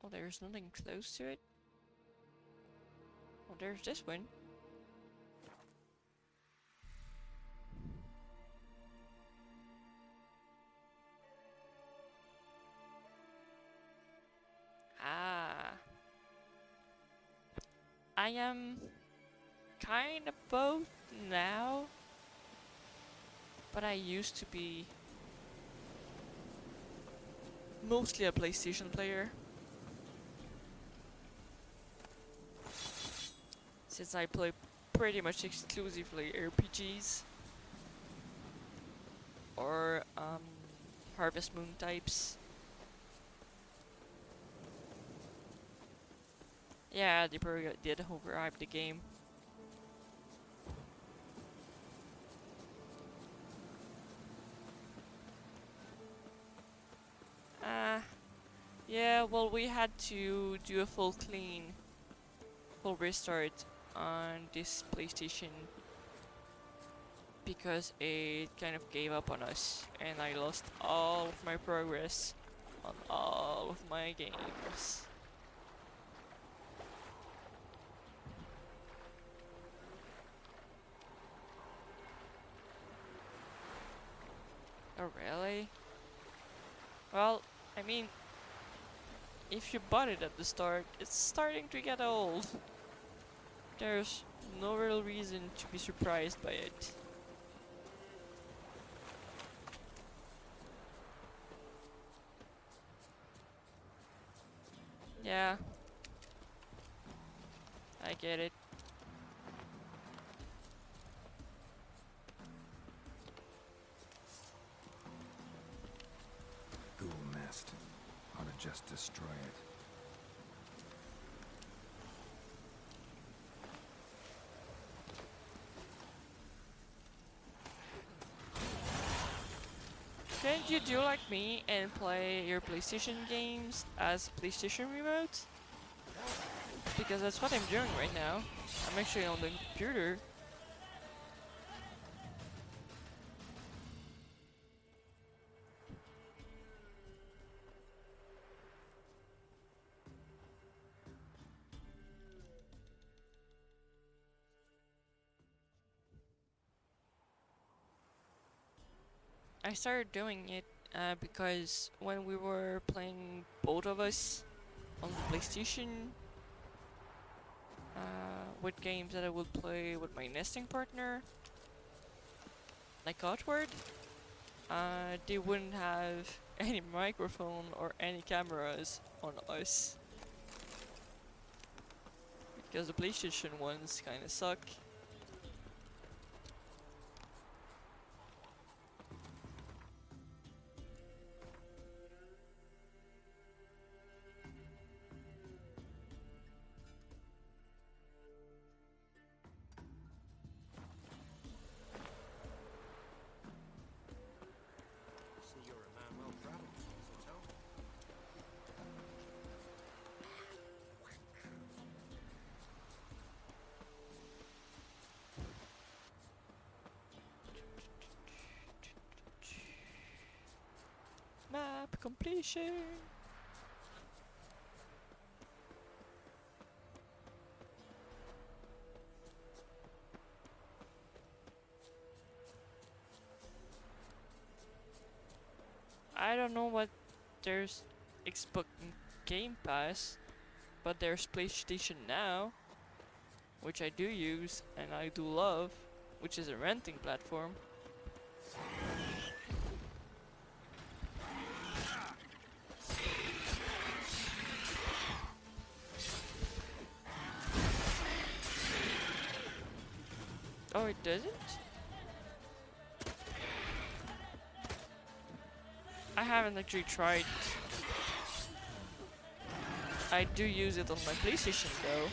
Oh, there's nothing close to it. Oh, there's this one. Ah. I am kind of both now, but I used to be mostly a PlayStation player. Since I play pretty much exclusively RPGs or Harvest Moon types. Yeah, they probably did overhype the game. Yeah, well, we had to do a full restart on this PlayStation because it kind of gave up on us and I lost all of my progress on all of my games. Oh, really? Well, I mean, if you bought it at the start, it's starting to get old. There's no real reason to be surprised by it. Yeah. I get it. Ghoul nest. Ought to just destroy it. Can't you do like me and play your PlayStation games as PlayStation remote? Because that's what I'm doing right now. I'm actually on the computer. I started doing it because when we were playing both of us on the PlayStation with games that I would play with my nesting partner, like Outward, they wouldn't have any microphone or any cameras on us because the PlayStation ones kinda suck. See, you're a man well traveled, so tell me. Map completion! I don't know what there's Xbox Game Pass, But there's PlayStation Now, which I do use and I do love, which is a renting platform. Oh, it doesn't? I haven't actually tried. I do use it on my PlayStation though.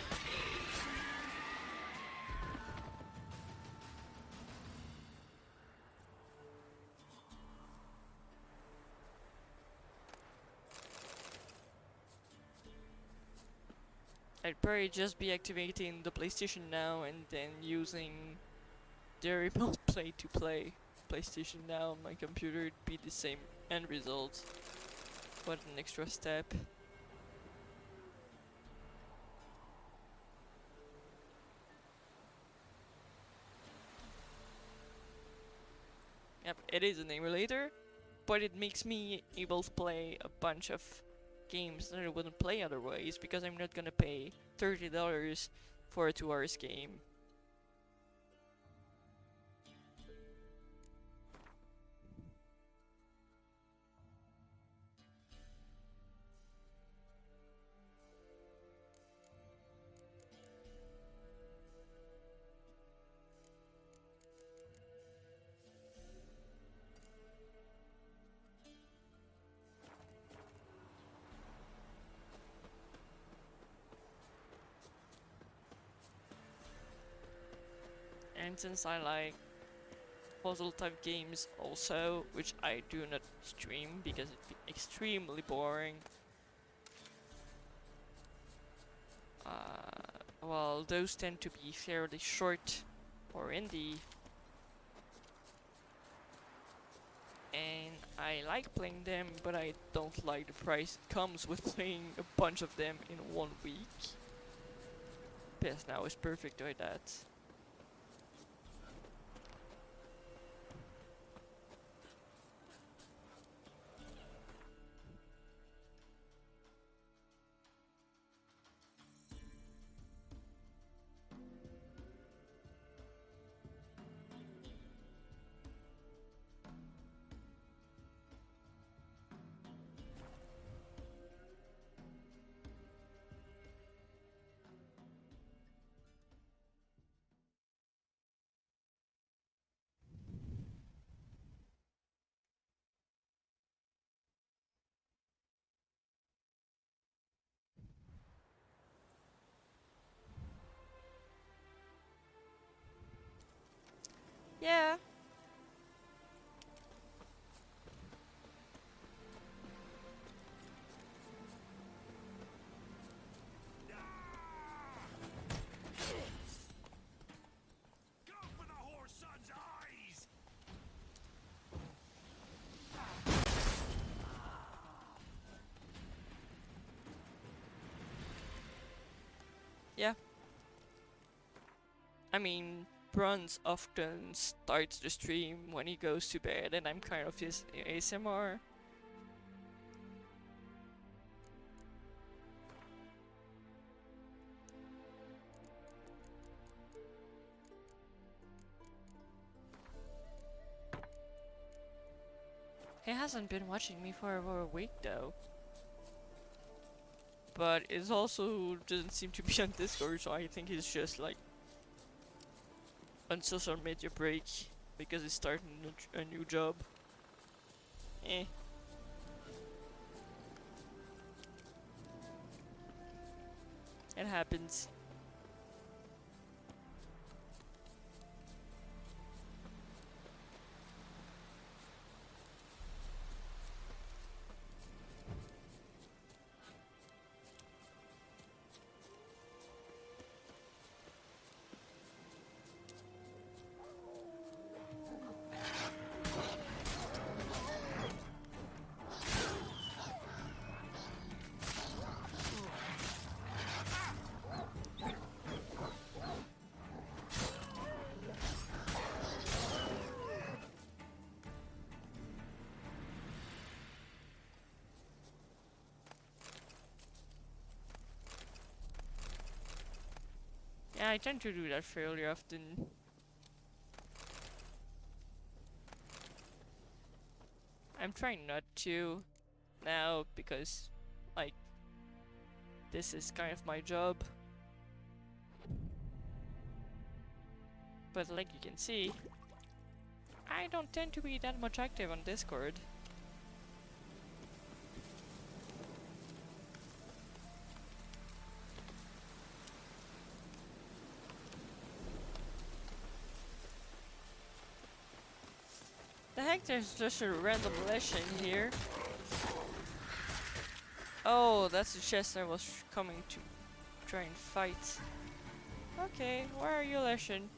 I'd probably just be activating the PlayStation Now and then using the remote play to play PlayStation Now on my computer. It'd be the same end result. What an extra step. Yep, it is an emulator, but it makes me able to play a bunch of games that I wouldn't play otherwise, because I'm not gonna pay $30 for a 2 hours game. And since I like puzzle type games also, which I do not stream because it'd be extremely boring. Well, those tend to be fairly short or indie. And I like playing them, but I don't like the price it comes with playing a bunch of them in 1 week. PS Now is perfect with that. Yeah. Go for the whore's son's eyes! Yeah. I mean, Bronze often starts the stream when he goes to bed, and I'm kind of his ASMR. He hasn't been watching me for over a week though. But it also doesn't seem to be on Discord, so I think he's just like on social media break because he's starting a new job. Eh. It happens. Yeah, I tend to do that fairly often. I'm trying not to now because, like, this is kind of my job. But like you can see, I don't tend to be that much active on Discord. The heck, there's just a random lesson here. Oh, that's the chest I was coming to try and fight. Okay, where are you, lesson?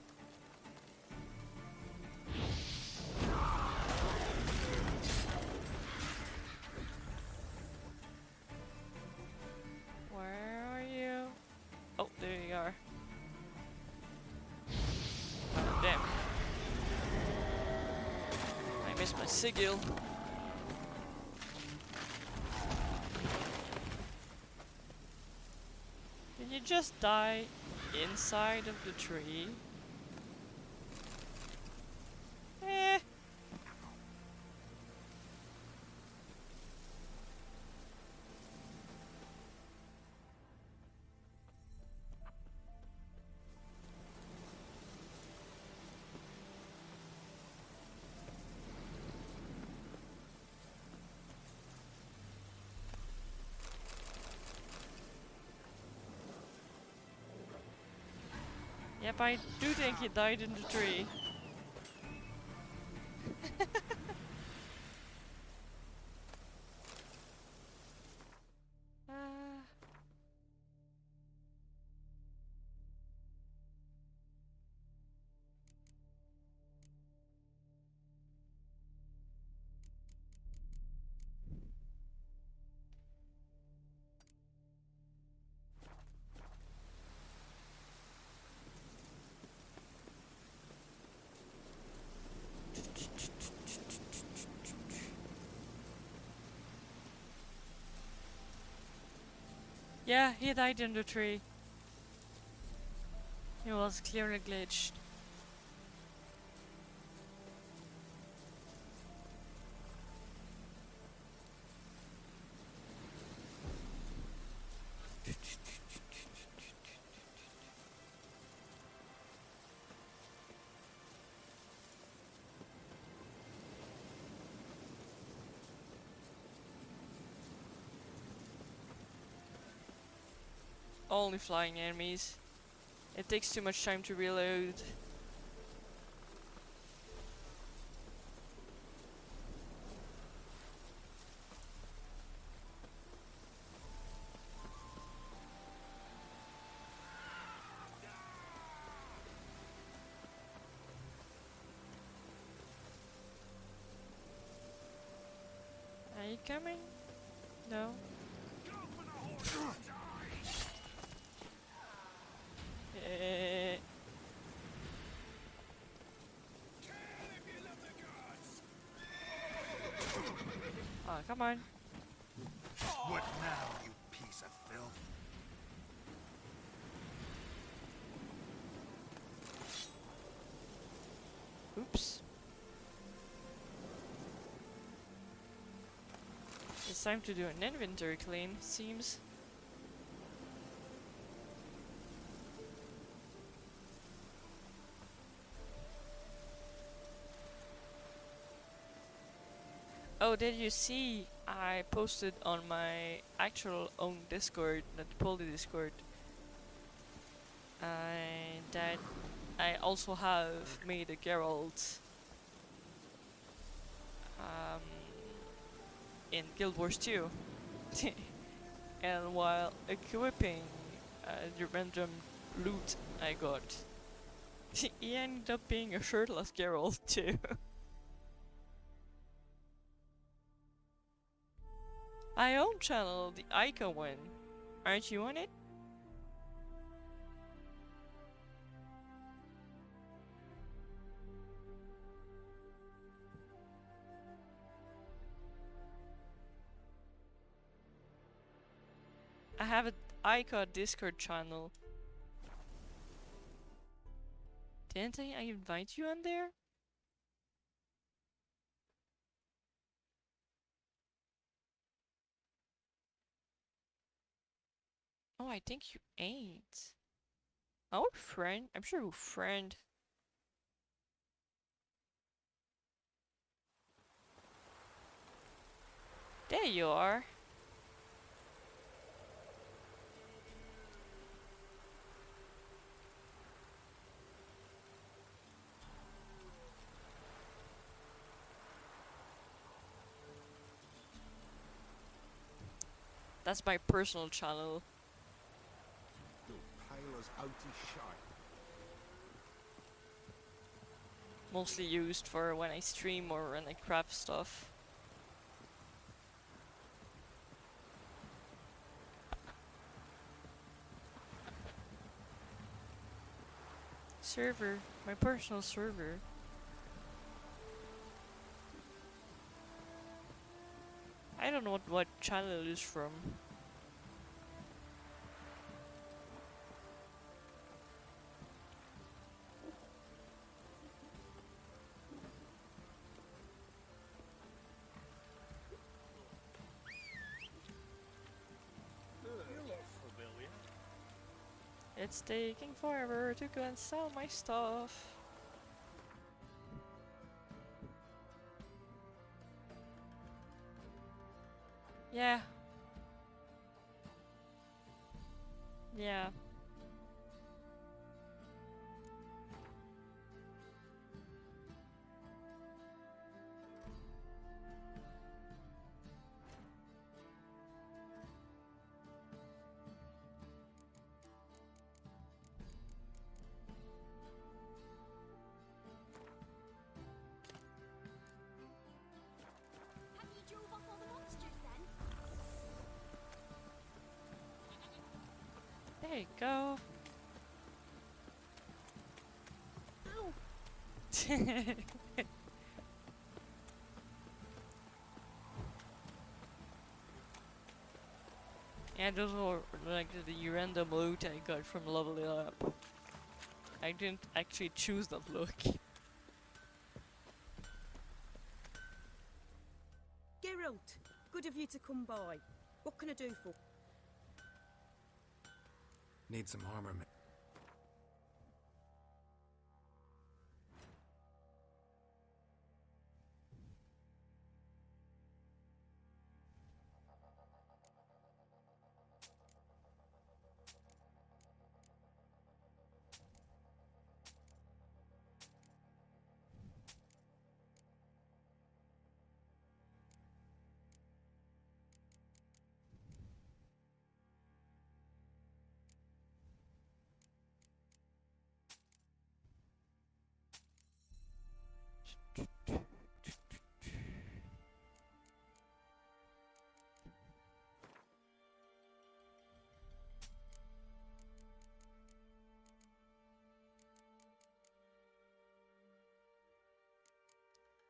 Where are you? Oh, there you are. Oh, damn. I missed my sigil. Did you just die inside of the tree? Eh. Yep, I do think he died in the tree. Ah. Yeah, he died in the tree. He was clearly glitched. Only flying enemies. It takes too much time to reload. Are you coming? No. Eh. Oh, come on. What now, you piece of filth? Oops. It's time to do an inventory clean, seems. Oh, did you see I posted on my actual own Discord, not the Poly Discord, that I also have made a Geralt in Guild Wars 2. And while equipping the random loot I got, he ended up being a shirtless Geralt too. I own channel the Ica one. Aren't you on it? I have an Ica Discord channel. Didn't I invite you on there? Oh, I think you ain't. Our friend? I'm sure your friend. There you are. That's my personal channel. You'll pale us out his shite. Mostly used for when I stream or when I craft stuff. Server. My personal server. I don't know what channel it is from. It's taking forever to go and sell my stuff. Yeah. Yeah. Have you drove off all the monsters then? There you go. Yeah, those were like the random loot I got from leveling up. I didn't actually choose that look. Geralt, good of you to come by. What can I do for? Need some armor.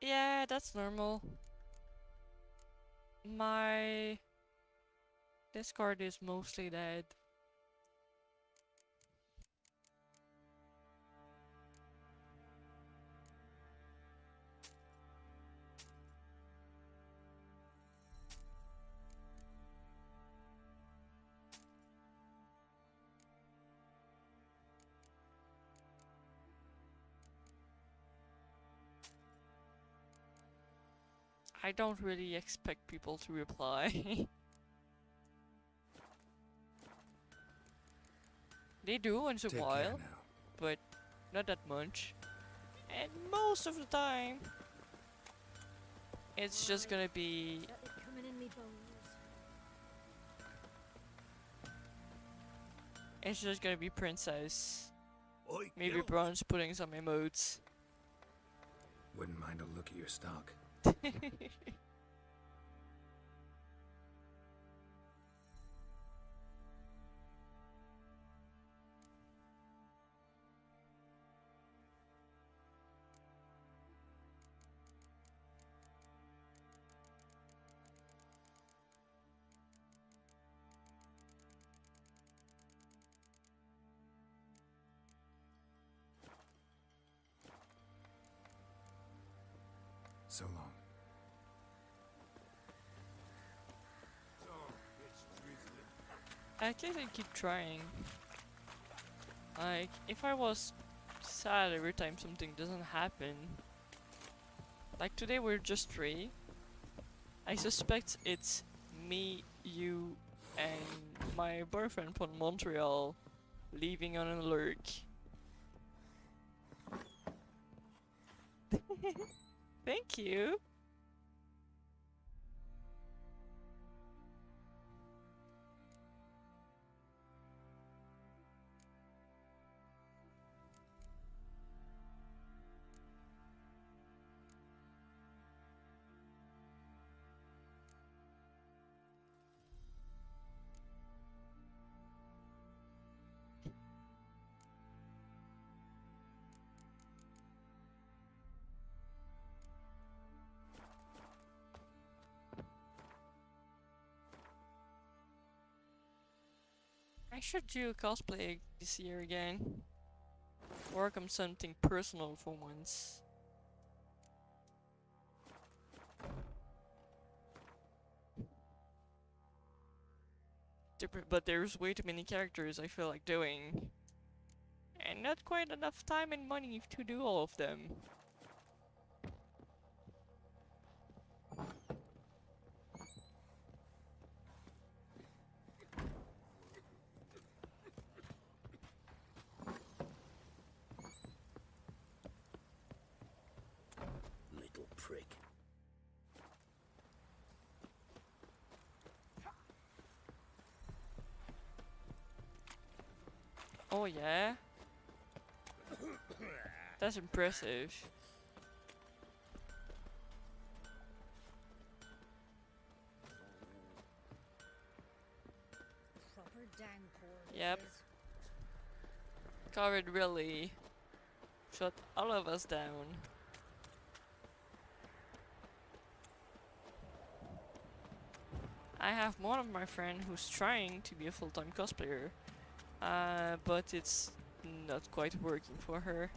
Yeah, that's normal. My Discord is mostly dead. I don't really expect people to reply. They do once in a Take care while, now. but not that much. And most of the time, it's just gonna be Got it coming in me bones. Princess. Oi, Maybe Geralt. Bronze putting some emotes. Wouldn't mind a look at your stock. So long. I guess I keep trying. Like, if I was sad every time something doesn't happen, like today we're just three. I suspect it's me, you, and my boyfriend from Montreal leaving on a lurk. Thank you. I should do cosplay this year again. Work on something personal for once. But there's way too many characters I feel like doing. And not quite enough time and money to do all of them. Little prick. Oh yeah? That's impressive. Proper downpour. Yep. COVID really shut all of us down. I have one of my friends who's trying to be a full-time cosplayer, but it's not quite working for her.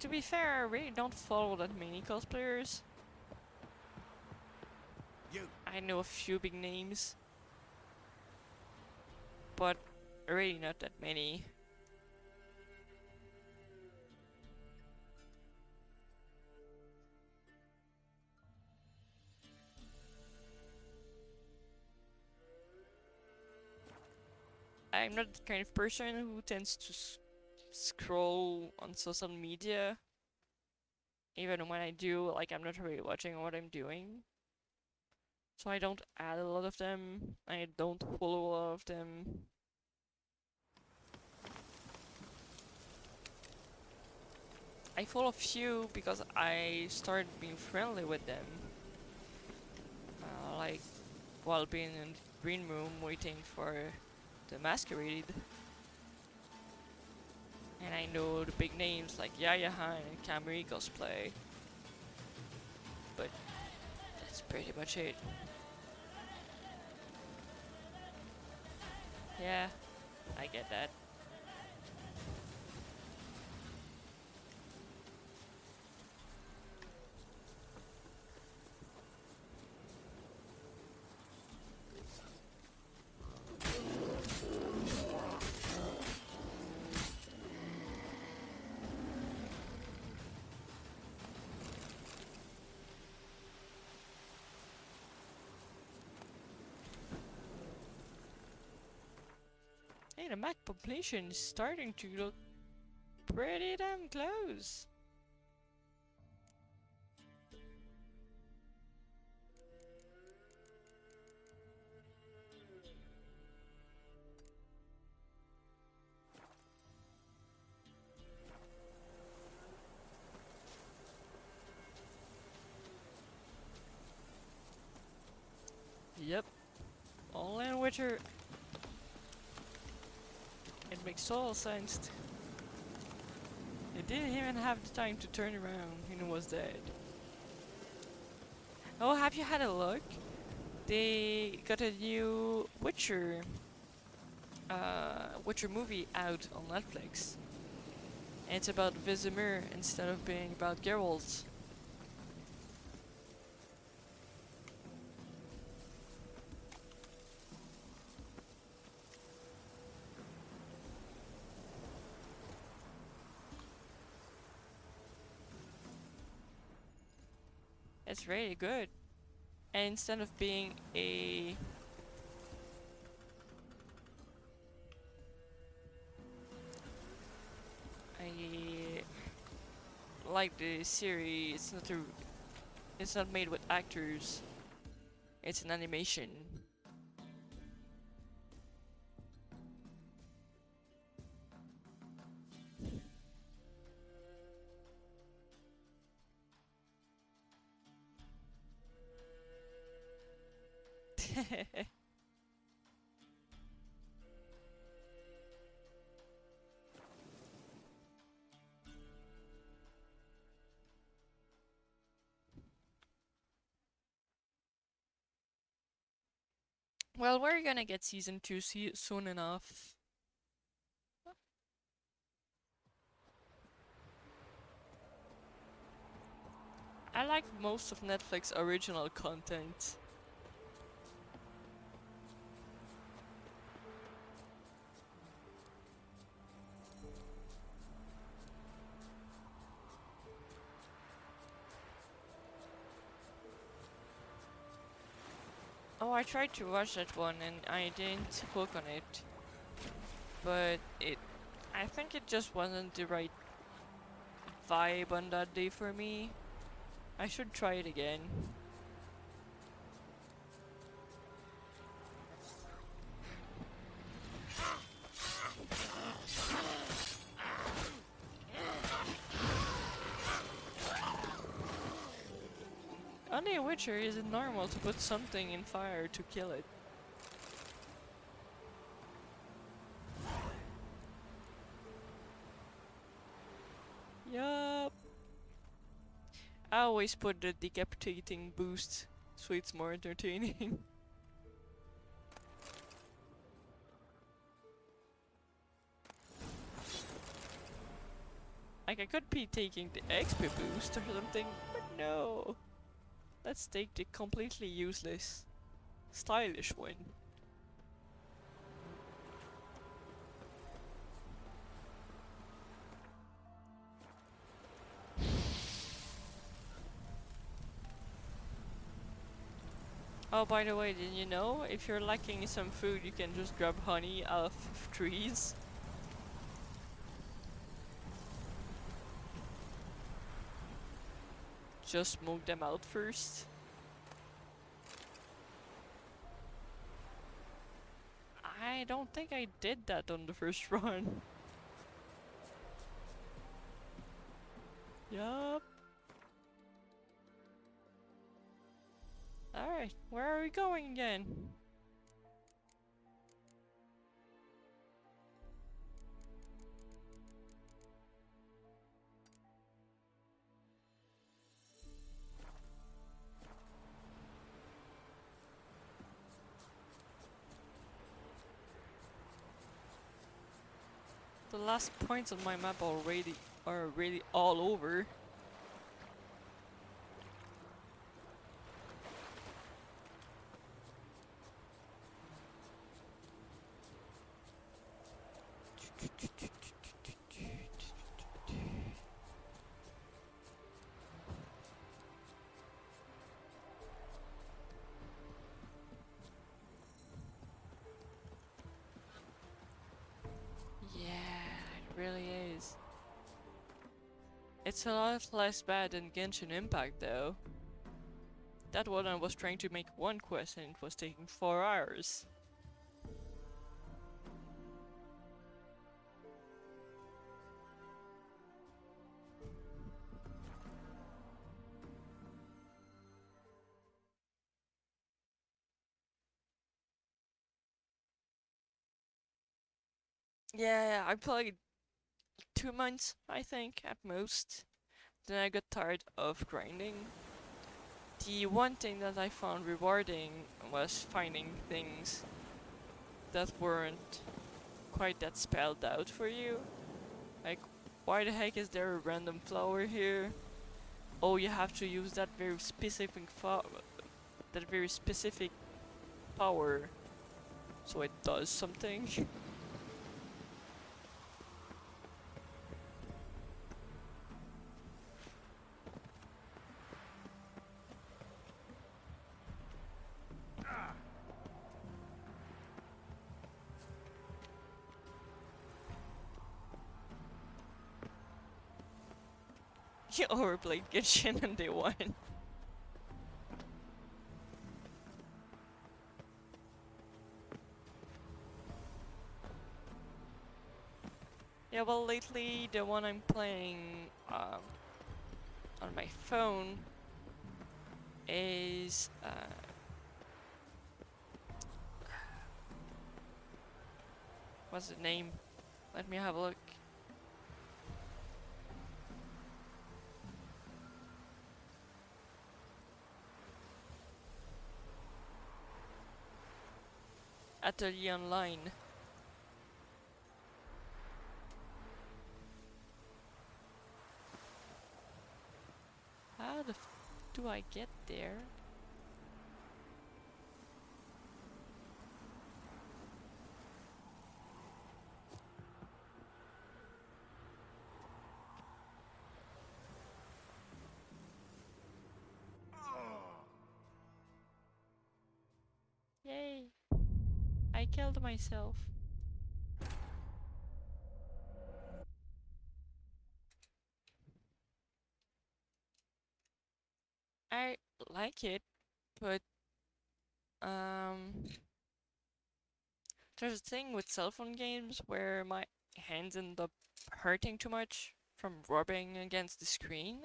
To be fair, I really don't follow that many cosplayers. I know a few big names, but really not that many. I'm not the kind of person who tends to scroll on social media. Even when I do, like, I'm not really watching what I'm doing. So I don't add a lot of them. I don't follow a lot of them. I follow a few because I started being friendly with them. Like, while being in the green room waiting for the masquerade. And I know the big names like Yaya Han and Camry cosplay. But that's pretty much it. Yeah, I get that. Hey, the Mac population is starting to look pretty damn close. Yep. Online Witcher. It makes total sense. He didn't even have the time to turn around, he was dead. Oh, have you had a look? They got a new Witcher movie out on Netflix. And it's about Vizimir instead of being about Geralt. It's really good. And instead of being like the series, it's not made with actors. It's an animation. Well, we're gonna get season 2 soon enough. I like most of Netflix original content. Oh, I tried to watch that one and I didn't hook on it. But I think it just wasn't the right vibe on that day for me. I should try it again. Only a Witcher is it normal to put something in fire to kill it. Yup. I always put the decapitating boost so it's more entertaining. Like I could be taking the XP boost or something, but no. Let's take the completely useless, stylish one. Oh, by the way, did you know if you're lacking some food, you can just grab honey off trees? Just smoke them out first. I don't think I did that on the first run. Yup. Alright, where are we going again? The last points on my map already are really all over. Really is. It's a lot less bad than Genshin Impact though. That one I was trying to make one quest and it was taking 4 hours. Yeah, I played 2 months, I think, at most. Then I got tired of grinding. the one thing that I found rewarding was finding things that weren't quite that spelled out for you. Like, why the heck is there a random flower here? Oh, you have to use that very specific power, so it does something. You overplayed Genshin and they won. Yeah, well, lately the one I'm playing on my phone is what's the name? Let me have a look. Atelier Online. How the f do I get there? Yay! I killed myself. I like it, but there's a thing with cell phone games where my hands end up hurting too much from rubbing against the screen.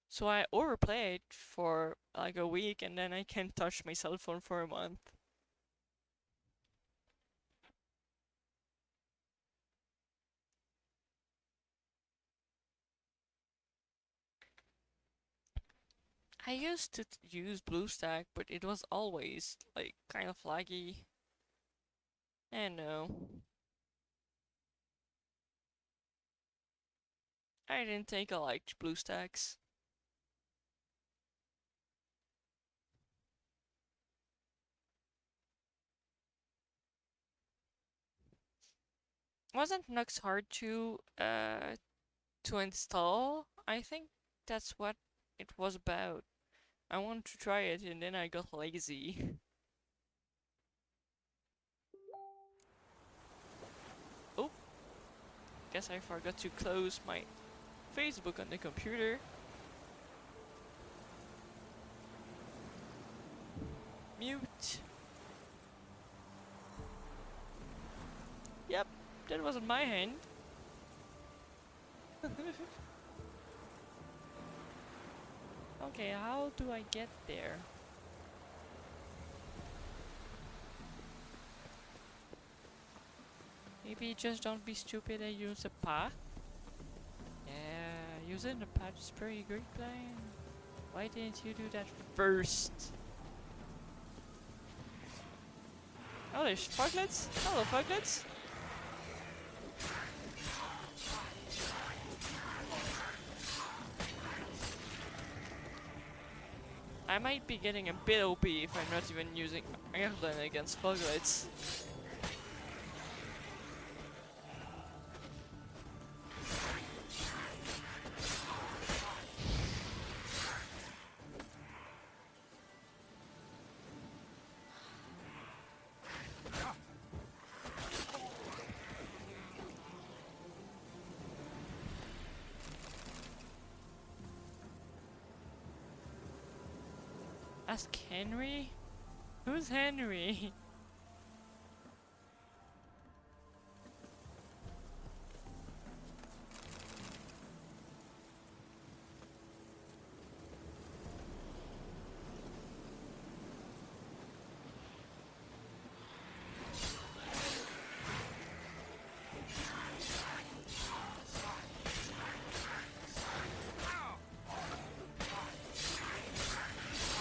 So I overplay it for like a week and then I can't touch my cell phone for a month. I used to use BlueStack, but it was always like kind of laggy. And no. I didn't think I liked BlueStacks. Wasn't Nux hard to install? I think that's what it was about. I wanted to try it and then I got lazy. Oh, guess I forgot to close my Facebook on the computer. Mute. Yep, that wasn't my hand. Okay, how do I get there? Maybe just don't be stupid and use a path? Yeah, using the path is pretty great plan. Why didn't you do that first? Oh, there's Fuglets? Hello, Fuglets! I might be getting a bit OP if I'm not even using Ireland against Fuglets. Ask Henry? Who's Henry?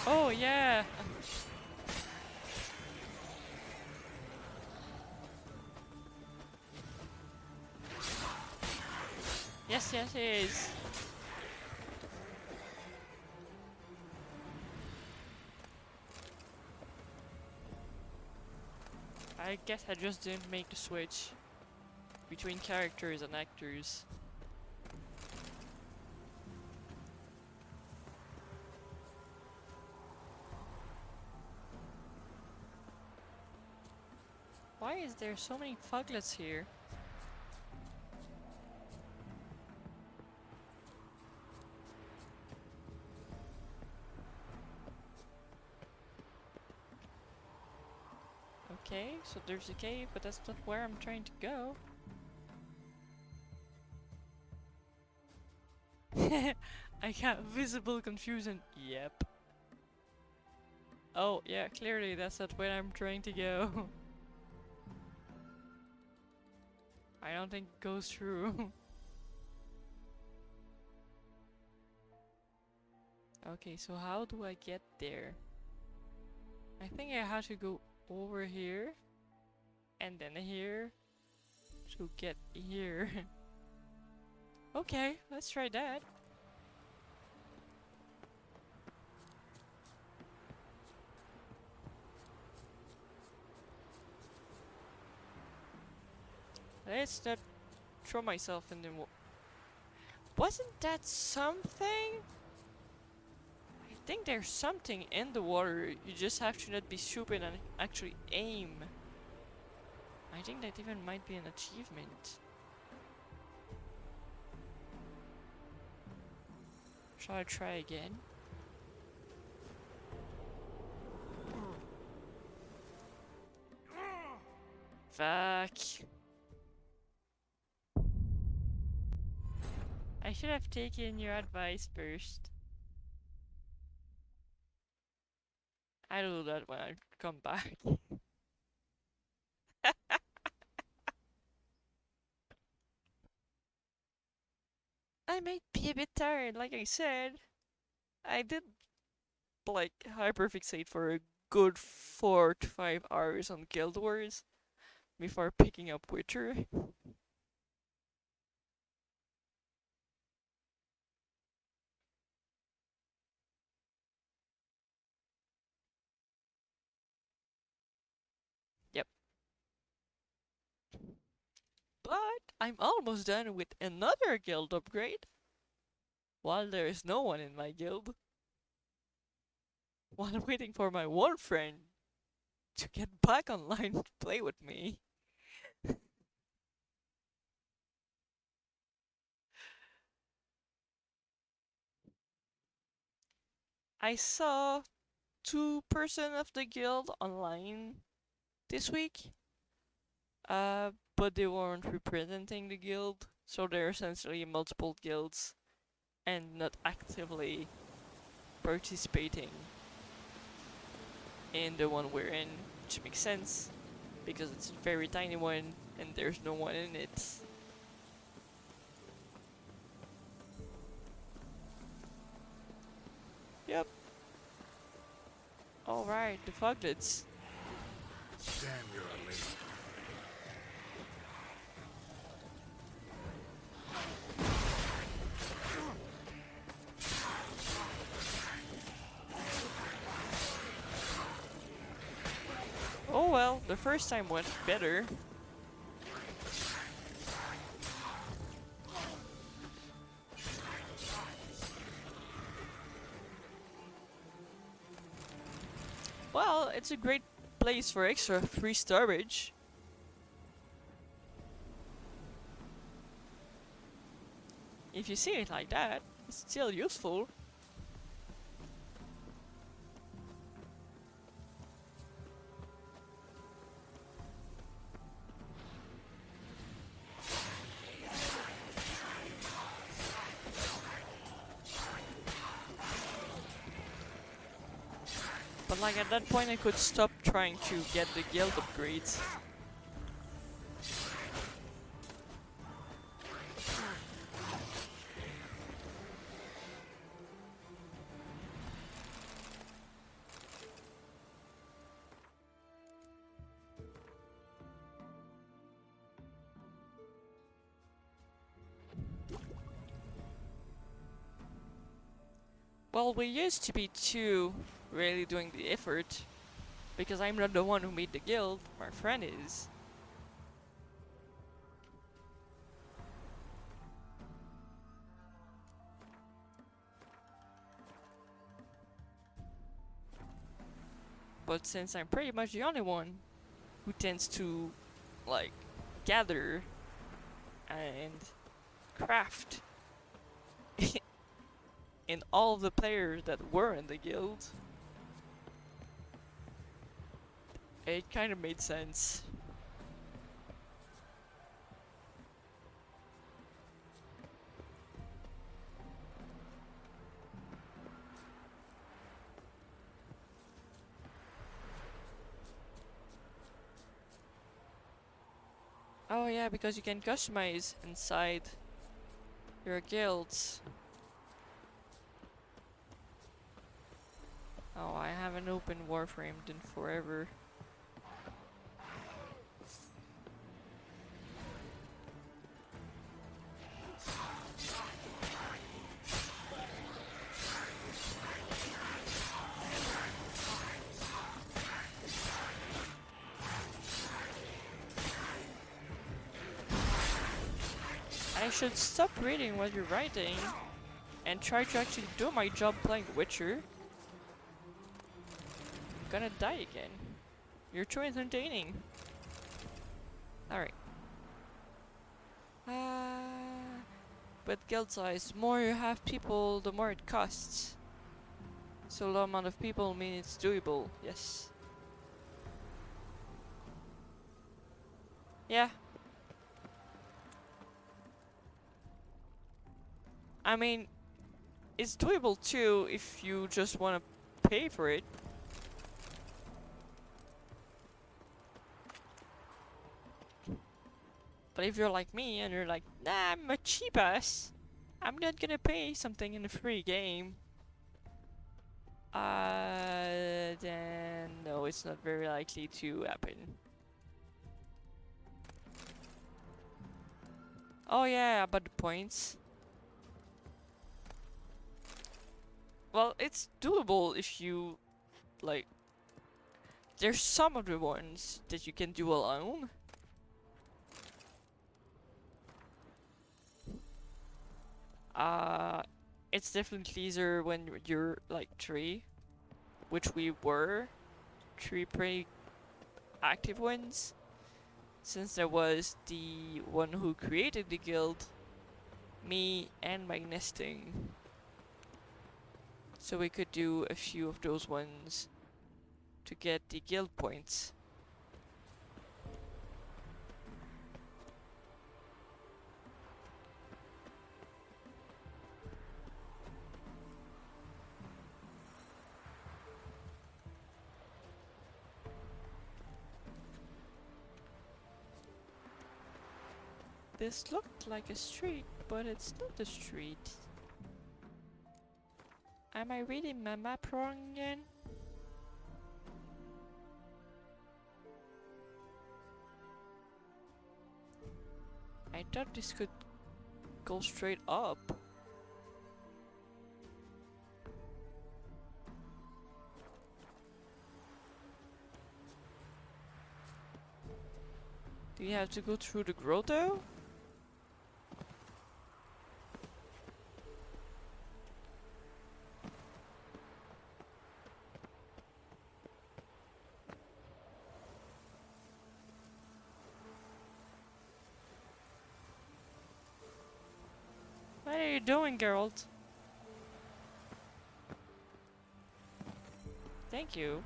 Oh yeah. Yes, yes, it is. I guess I just didn't make the switch between characters and actors. Why is there so many fuglets here? Okay, so there's a cave, but that's not where I'm trying to go. I got visible confusion. Yep. Oh, yeah, clearly that's not where I'm trying to go. I don't think it goes through. Okay, so how do I get there? I think I have to go over here and then here to get here. Okay, let's try that. Let's not throw myself in the Wasn't that something? I think there's something in the water. You just have to not be stupid and actually aim. I think that even might be an achievement. Shall I try again? Fuck. I should have taken your advice first. I'll do that when I come back. I might be a bit tired, like I said. I did like hyperfixate for a good 4 to 5 hours on Guild Wars before picking up Witcher. Yep. But I'm almost done with another guild upgrade. While there is no one in my guild. While I'm waiting for my one friend to get back online to play with me. I saw 2% of the guild online this week. But they weren't representing the guild, so they're essentially multiple guilds and not actively participating in the one we're in, which makes sense because it's a very tiny one and there's no one in it. Yep. Alright, the fuglets. Damn, you're a lady. Oh well, the first time went better. Well, it's a great place for extra free storage. If you see it like that, it's still useful. But like at that point I could stop trying to get the guild upgrades. Well, we used to be two really doing the effort. Because I'm not the one who made the guild, my friend is. But since I'm pretty much the only one who tends to, like, gather and craft in all the players that were in the guild, it kind of made sense. Oh yeah, because you can customize inside your guilds. Oh, I haven't opened Warframed in forever. I should stop reading what you're writing and try to actually do my job playing Witcher. Gonna die again. You're too entertaining. Alright. But guild size, the more you have people, the more it costs. So low amount of people mean it's doable, yes. Yeah. I mean, it's doable too if you just want to pay for it. But if you're like me and you're like, nah, I'm a cheap ass, I'm not gonna pay something in a free game. Then no, it's not very likely to happen. Oh yeah, about the points. Well, it's doable if you, like, there's some of the ones that you can do alone. It's definitely easier when you're like 3, which we were 3 pretty active ones, since there was the one who created the guild, me, and my nesting. So we could do a few of those ones to get the guild points. This looked like a street, but it's not a street. Am I reading my map wrong again? I thought this could go straight up. Do you have to go through the grotto? What are you doing, Geralt? Thank you.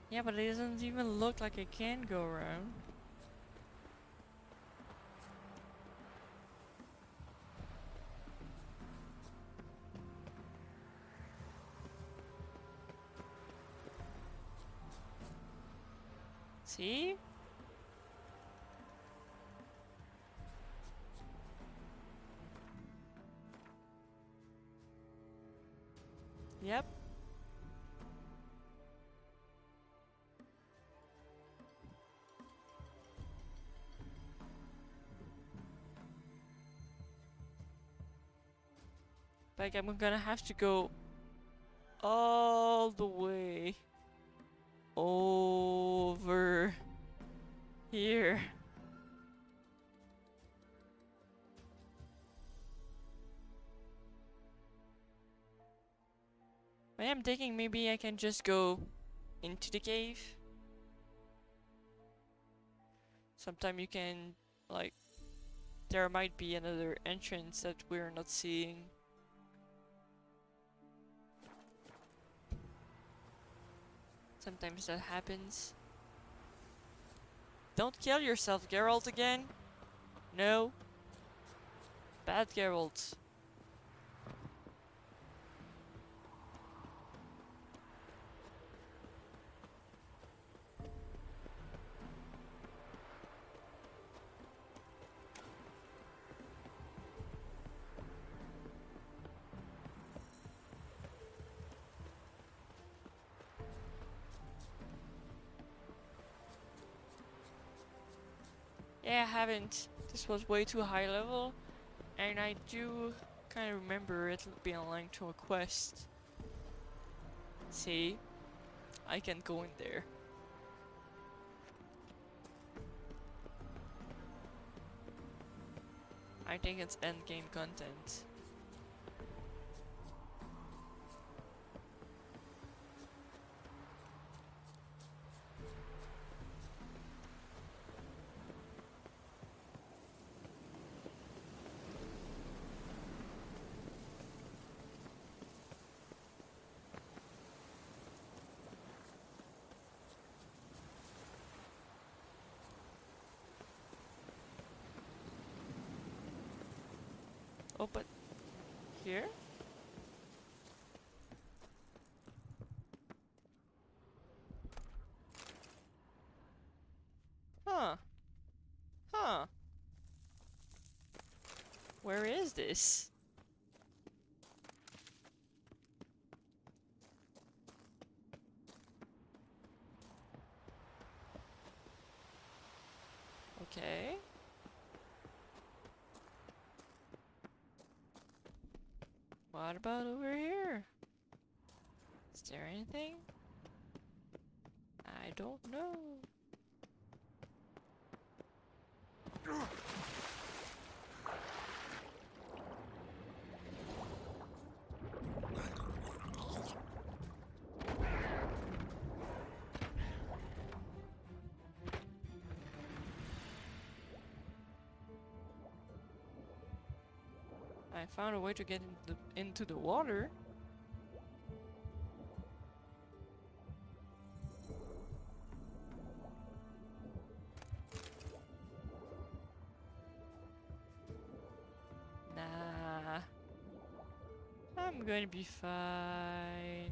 Yeah, but it doesn't even look like I can go around. See? Yep. Like I'm gonna have to go all the way over here. I am thinking maybe I can just go into the cave. Sometime you can, like, there might be another entrance that we're not seeing. Sometimes that happens. Don't kill yourself, Geralt, again. No. Bad Geralt. Yeah, I haven't. This was way too high level, and I do kind of remember it being linked to a quest. See, I can go in there. I think it's endgame content. Oh, but here? Huh. Huh. Where is this? Okay. What about over here? Is there anything? I don't know. I found a way to get into the water. Nah. I'm going to be fine.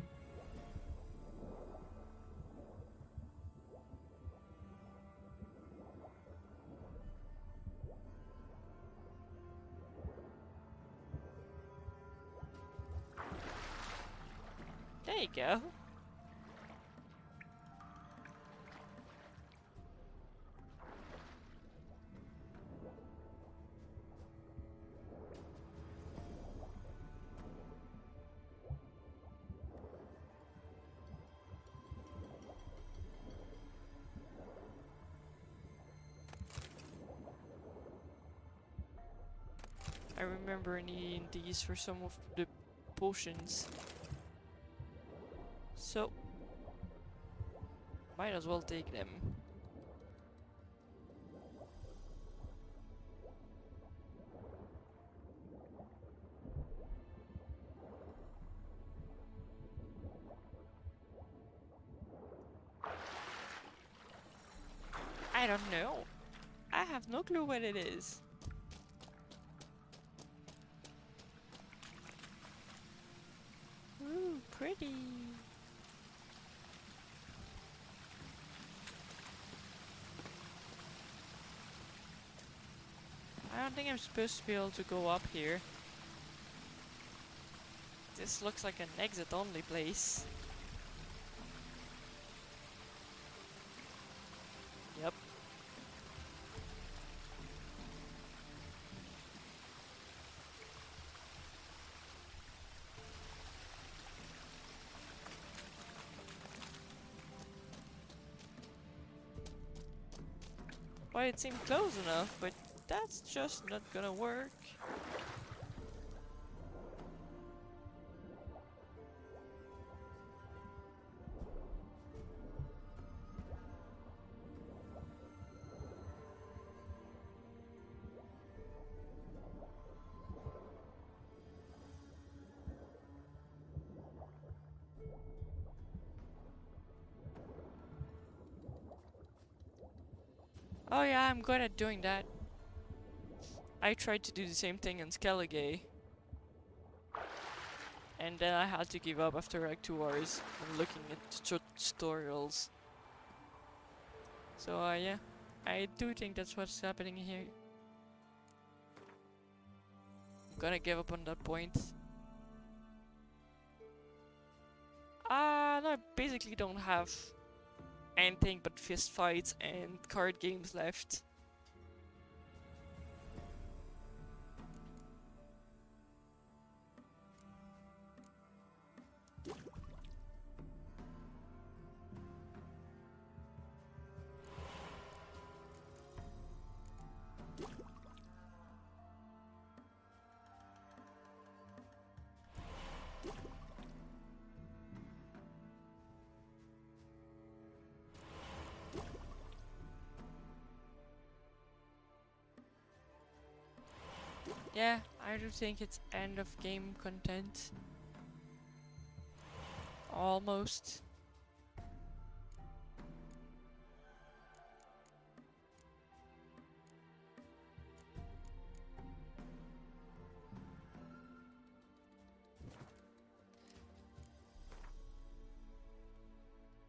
There you go. I remember needing these for some of the potions. So, might as well take them. I don't know. I have no clue what it is. Ooh, pretty. I don't think I'm supposed to be able to go up here. This looks like an exit-only place. Yep. Well, it seemed close enough, but that's just not gonna work. Oh yeah, I'm good at doing that. I tried to do the same thing in Skellige. And then I had to give up after like 2 hours from looking at tutorials. So yeah, I do think that's what's happening here. I'm gonna give up on that point. No, I basically don't have anything but fist fights and card games left. Yeah, I do think it's end of game content. Almost.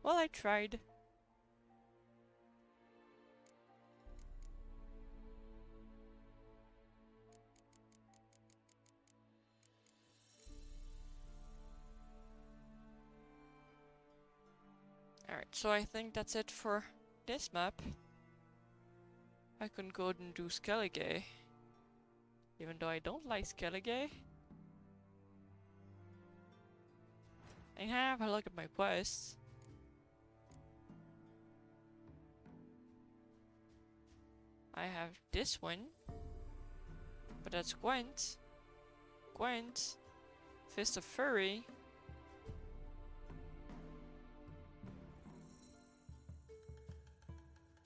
Well, I tried. Alright, so I think that's it for this map. I can go and do Skellige. Even though I don't like Skellige. And have a look at my quests. I have this one. But that's Gwent. Gwent. Fist of Fury.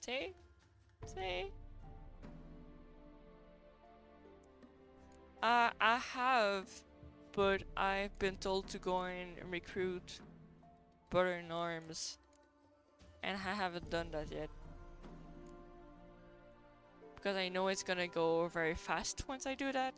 See? See? I have, but I've been told to go and recruit Brother in Arms. And I haven't done that yet. Because I know it's gonna go very fast once I do that.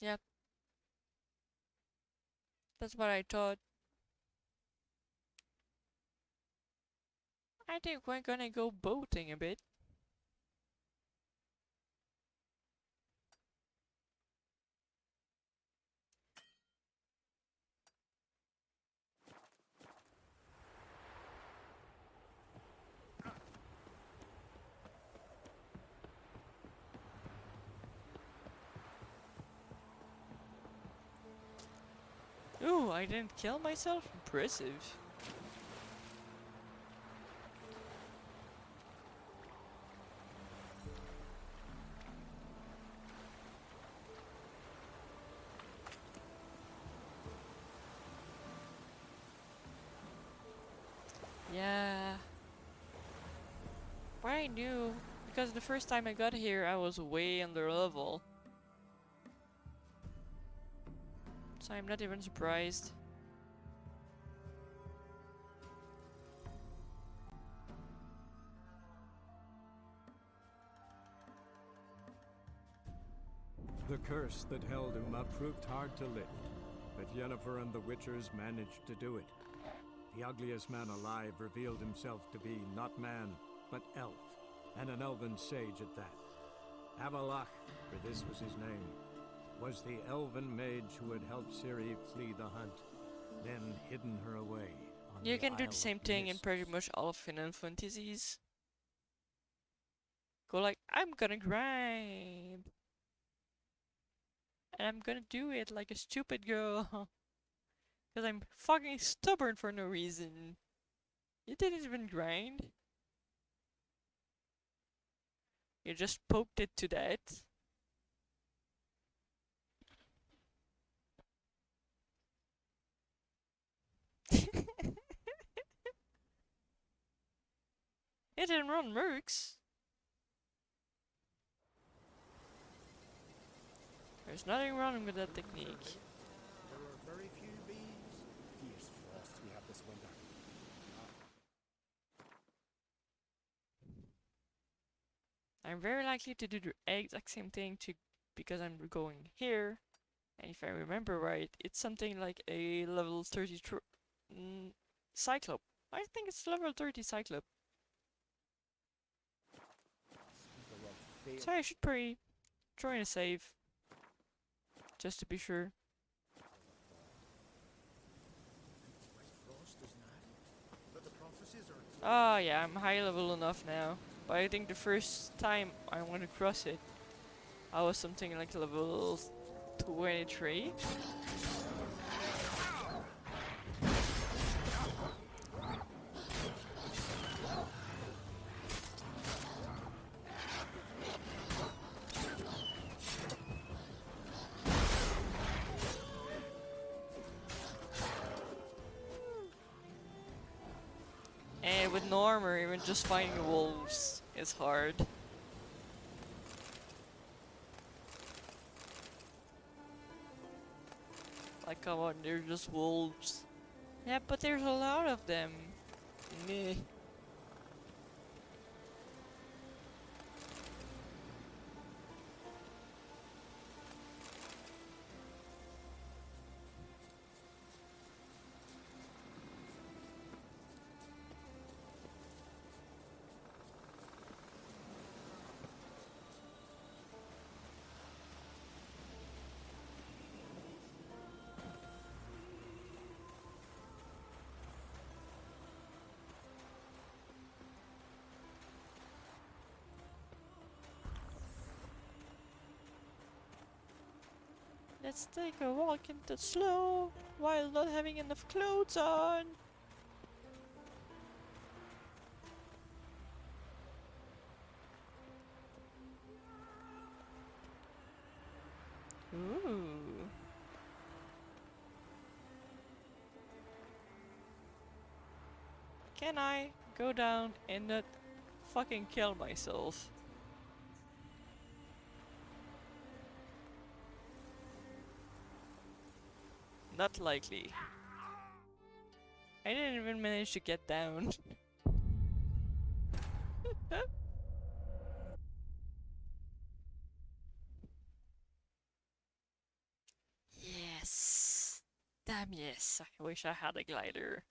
Yep. That's what I thought. I think we're gonna go boating a bit. Ooh, I didn't kill myself? Impressive. Yeah. But I knew, because the first time I got here I was way under level. So I'm not even surprised. The curse that held Uma proved hard to lift, but Yennefer and the Witchers managed to do it. The ugliest man alive revealed himself to be not man, but elf, and an elven sage at that. Avalach for this was his name, was the elven mage who had helped Ciri flee the hunt, then hidden her away on You the can do Isle the same of thing in pretty Mists. much all Final Fantasies. Go like, I'm gonna grind. And I'm gonna do it like a stupid girl. Because I'm fucking stubborn for no reason. You didn't even grind. You just poked it to death. It didn't run mercs. There's nothing wrong with that technique. There are very few bees. Fierce frosts we have this winter. I'm very likely to do the exact same thing because I'm going here. And if I remember right, it's something like a level 30 Cyclope. I think it's level 30 Cyclope. So I should probably try and save. Just to be sure. Ah, yeah, I'm high level enough now. But I think the first time I want to cross it, I was something like level 23. And with no armor, even just fighting wolves is hard. Like, come on, they're just wolves. Yeah, but there's a lot of them. Meh. Let's take a walk in the snow while not having enough clothes on. Ooh. Can I go down and not fucking kill myself? Not likely. I didn't even manage to get down. Yes. Damn yes. I wish I had a glider.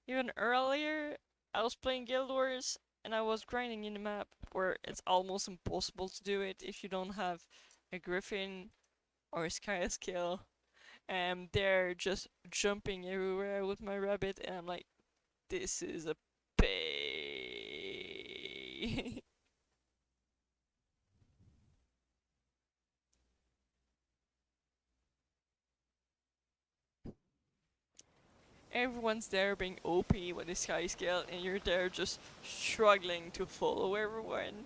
Even earlier, I was playing Guild Wars and I was grinding in the map where it's almost impossible to do it if you don't have a griffin or a sky skill. And they're just jumping everywhere with my rabbit and I'm like, this is a pain. Everyone's there being OP with a sky scale and you're there just struggling to follow everyone.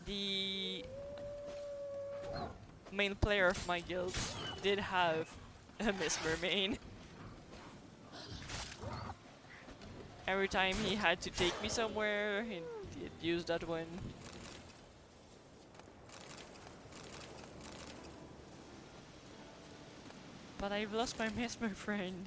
The main player of my guild did have a Miss Mermaid. Every time he had to take me somewhere, he'd use that one. But I've lost my mesmer friend.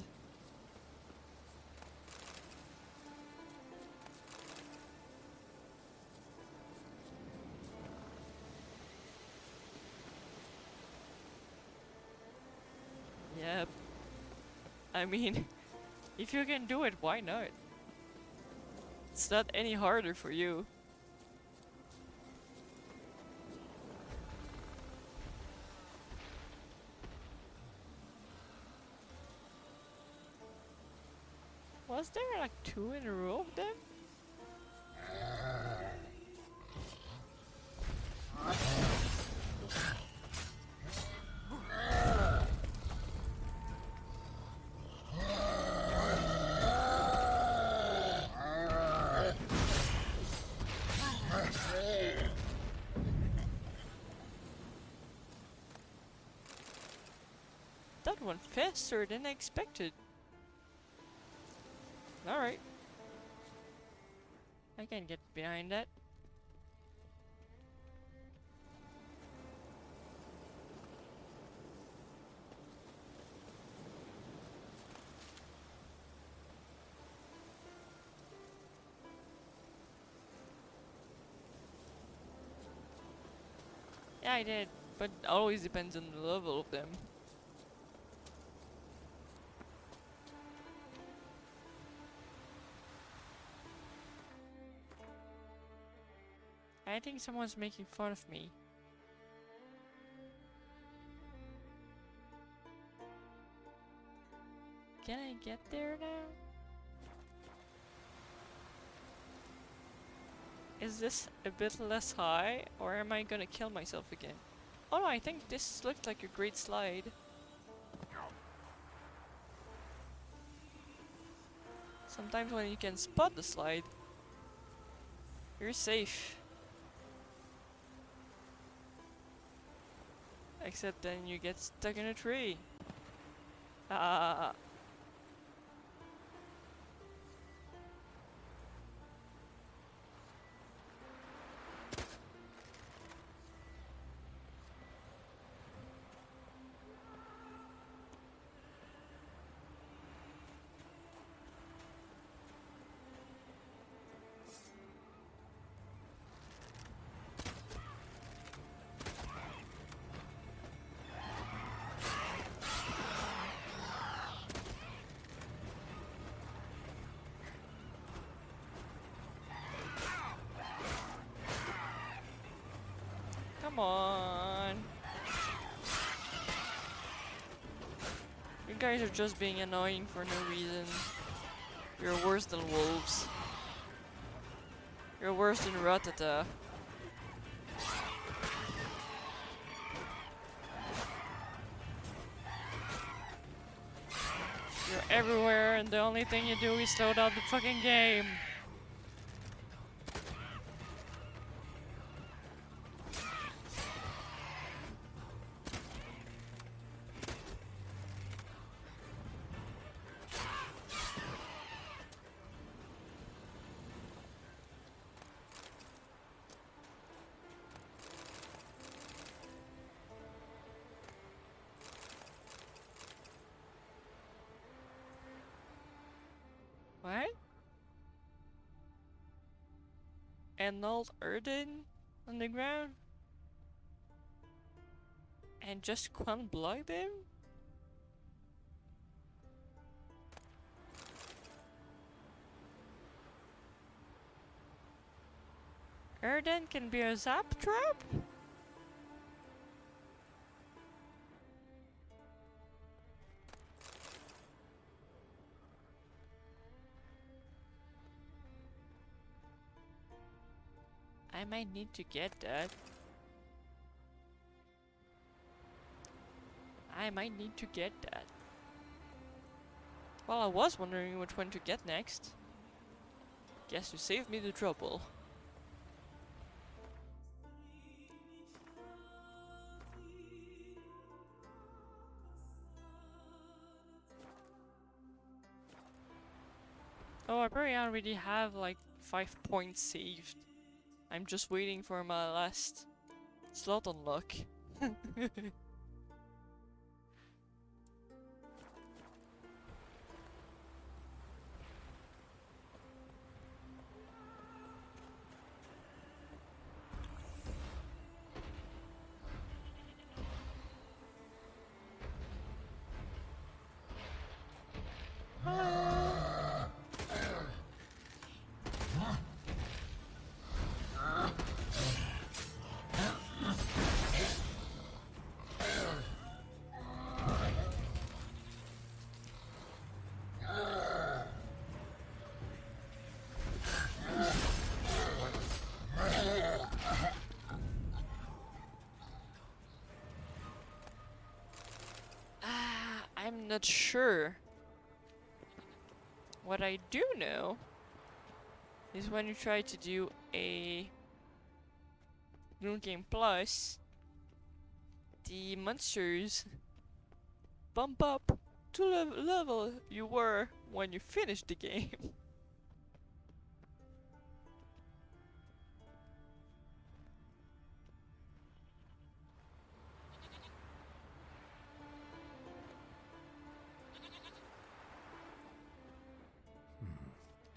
Yep. I mean, if you can do it, why not? It's not any harder for you. Was there like 2 in a row of them? That one faster than I expected. Alright. I can get behind that. Yeah, I did, but it always depends on the level of them. I think someone's making fun of me. Can I get there now? Is this a bit less high, or am I gonna kill myself again? Oh no, I think this looks like a great slide. Sometimes when you can spot the slide, you're safe. Except then you get stuck in a tree. Ah. Come on. You guys are just being annoying for no reason. You're worse than wolves. You're worse than Ratata. You're everywhere and the only thing you do is slow down the fucking game. What? Arnold Erden on the ground? And just can't block them? Erden can be a zap trap? I might need to get that. I might need to get that. Well, I was wondering which one to get next. Guess you saved me the trouble. Oh, I probably already have like 5 points saved. I'm just waiting for my last slot unlock. I'm not sure. What I do know is when you try to do a New Game Plus, the monsters bump up to the level you were when you finished the game.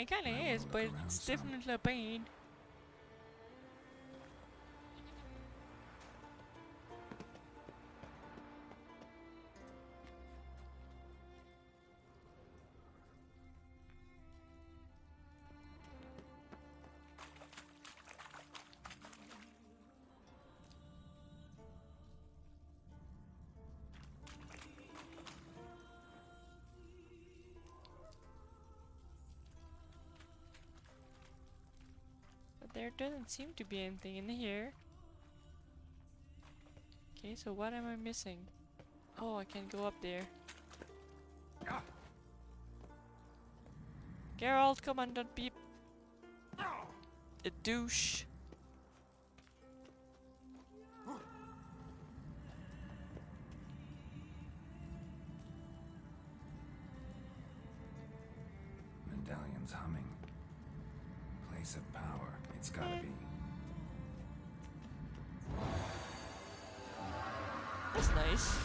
It kinda Might wanna is, look but around it's some. definitely a pain. But there doesn't seem to be anything in here. Okay, so what am I missing? Oh, I can go up there. Geralt, come on, don't be a douche. Medallion's humming. Place of power. It's gotta be. That's nice.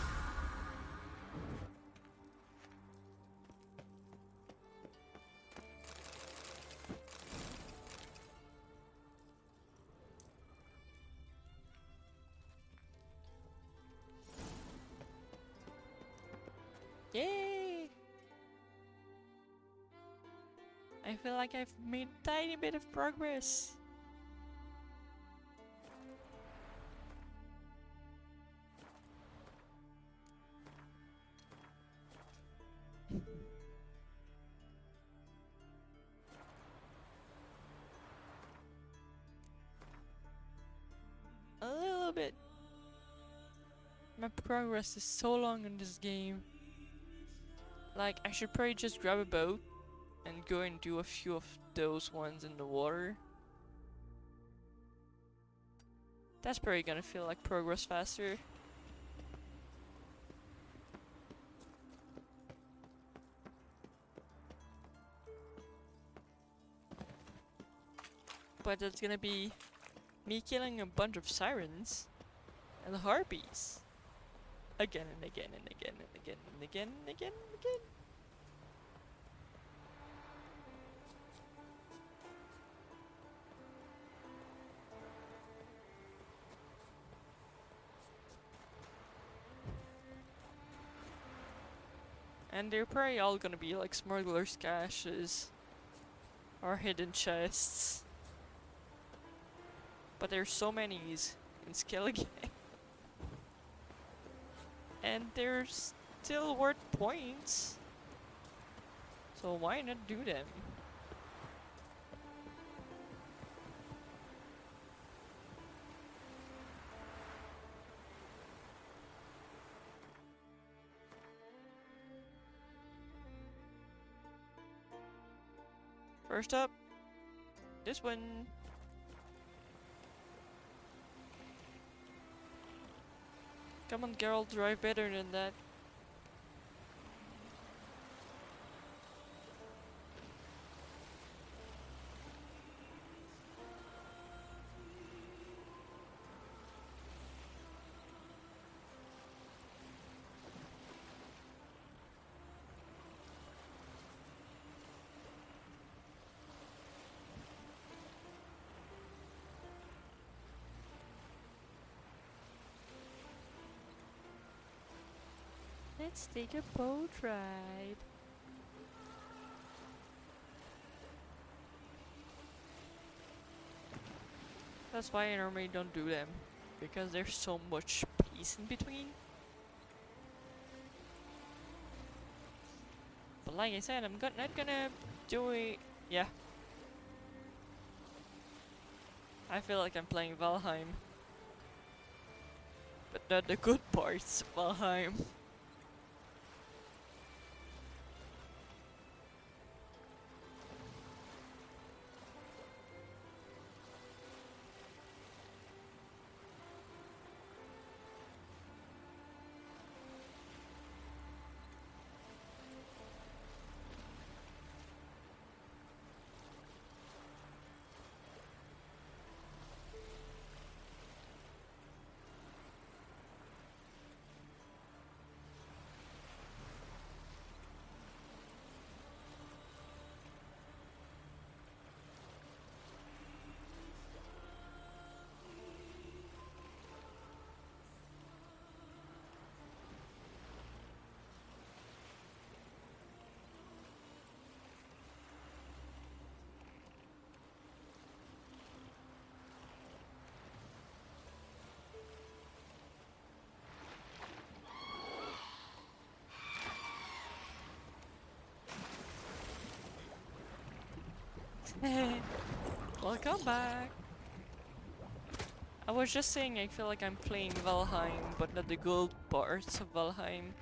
Yay! I feel like I've made a tiny bit of progress. A little bit. My progress is so long in this game. Like, I should probably just grab a boat and go and do a few of those ones in the water. That's probably gonna feel like progress faster. But that's gonna be me killing a bunch of sirens and harpies. Again and again and again and again and again and again and again. And they're probably all gonna be like smugglers' caches or hidden chests. But there's so many in Skellige. And they're still worth points. So why not do them? First up, this one. Come on, Geralt, drive better than that. Let's take a boat ride. That's why I normally don't do them, because there's so much peace in between. But like I said, I'm not gonna do it. Yeah. I feel like I'm playing Valheim, but not the good parts of Valheim. Welcome back. I was just saying I feel like I'm playing Valheim, but not the good parts of Valheim.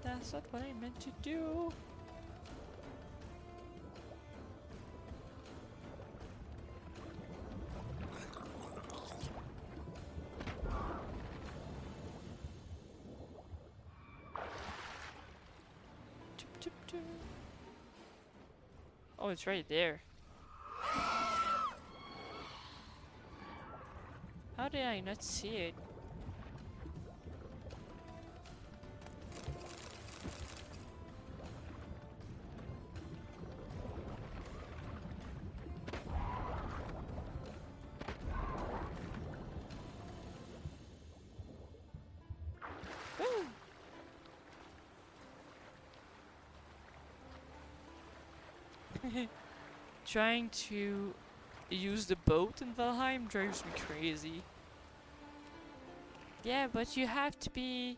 That's not what I meant to do. Oh, it's right there. How did I not see it? Trying to use the boat in Valheim drives me crazy. Yeah, but you have to be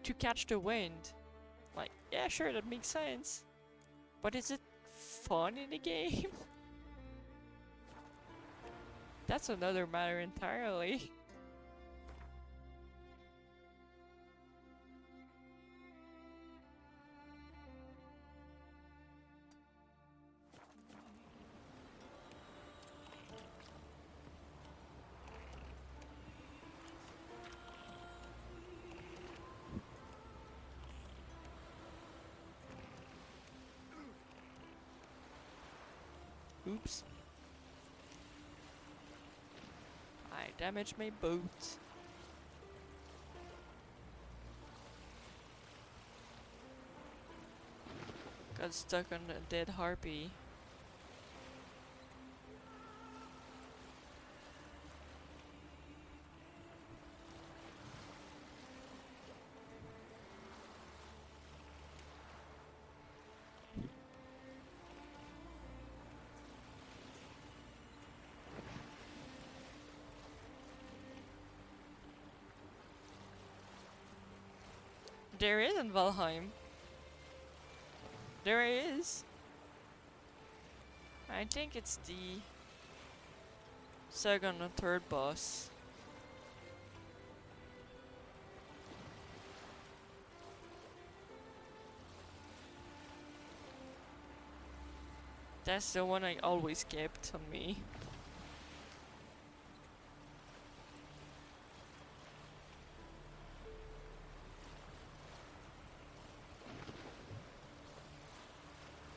to catch the wind. Like, yeah, sure, that makes sense. But is it fun in the game? That's another matter entirely. Oops. I damaged my boat. Got stuck on a dead harpy. There is in Valheim. There is. I think it's the second or third boss. That's the one I always kept on me.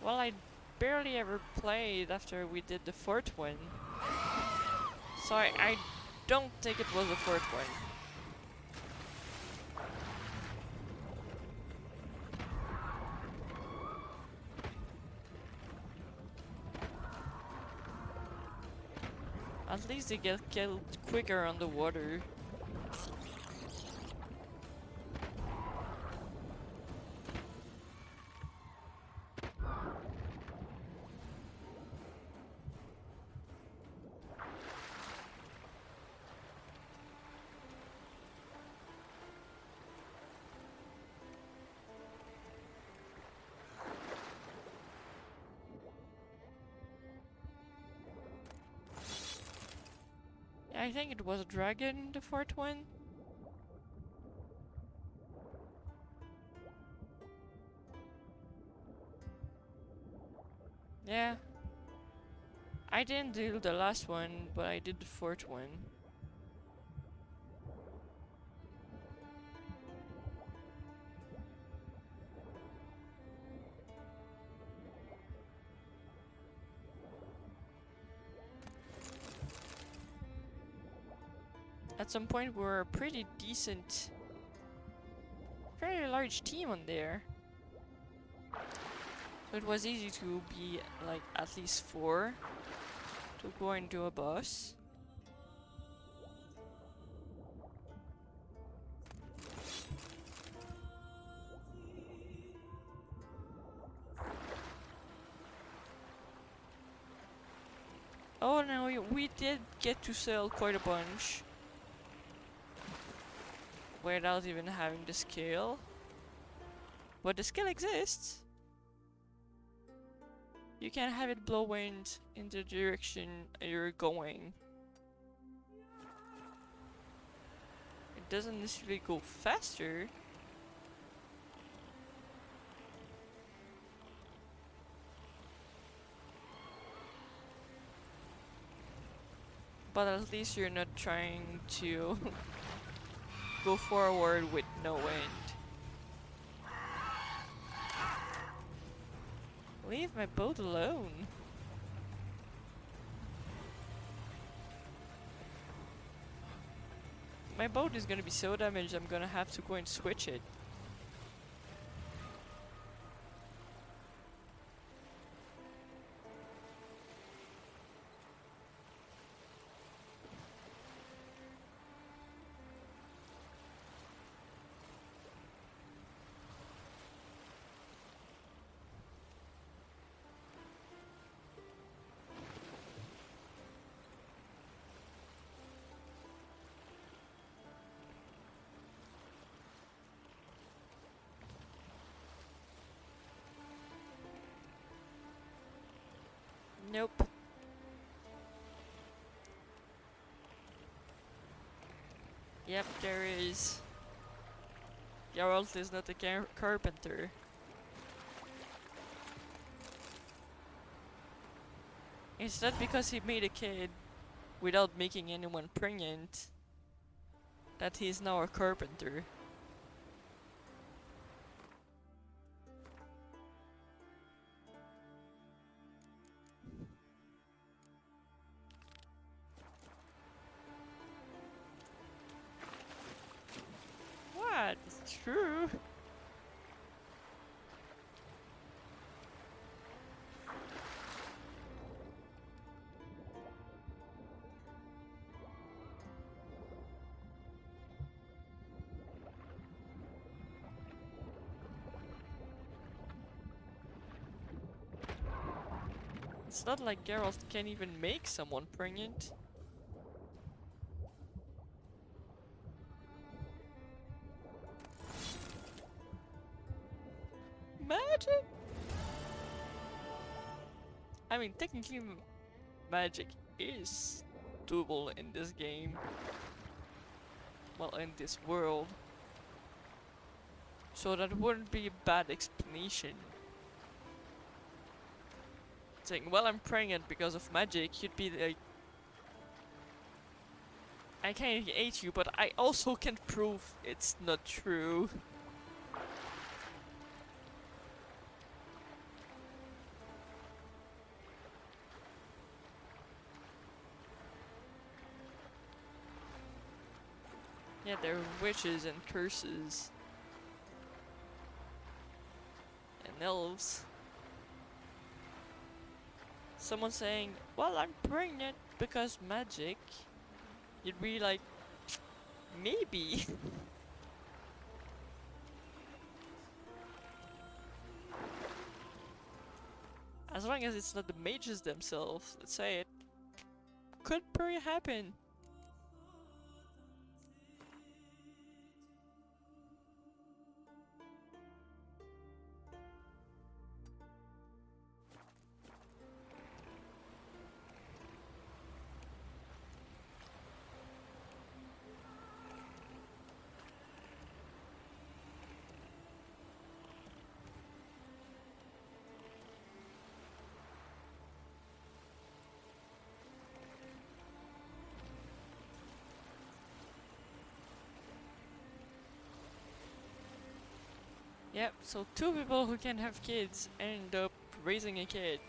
Well, I barely ever played after we did the fourth one. So I don't think it was the fourth one. At least they get killed quicker on the water. I think it was a dragon, the fourth one. Yeah. I didn't do the last one, but I did the fourth one. At some point we were a pretty decent, very large team on there. So it was easy to be like at least 4 to go and do a boss. Oh no, we did get to sell quite a bunch without even having the skill. But the skill exists. You can have it blow wind in the direction you're going. It doesn't necessarily go faster. But at least you're not trying to go forward with no wind. Leave my boat alone. My boat is gonna be so damaged I'm gonna have to go and switch it. Nope. Yep, there is. Geralt is not a carpenter. It's not because he made a kid without making anyone pregnant that he's now a carpenter. What? It's true. It's not like Geralt can even make someone pregnant. Magic? I mean, technically magic is doable in this game. Well, in this world. So that wouldn't be a bad explanation. Saying, well, I'm pregnant because of magic, you'd be like, I can't hate you, but I also can prove it's not true. Yeah, they're witches and curses. And elves. Someone saying, well, I'm pregnant because magic. You'd be like, maybe. As long as it's not the mages themselves that say it, could pretty happen. Yep, so two people who can have kids end up raising a kid.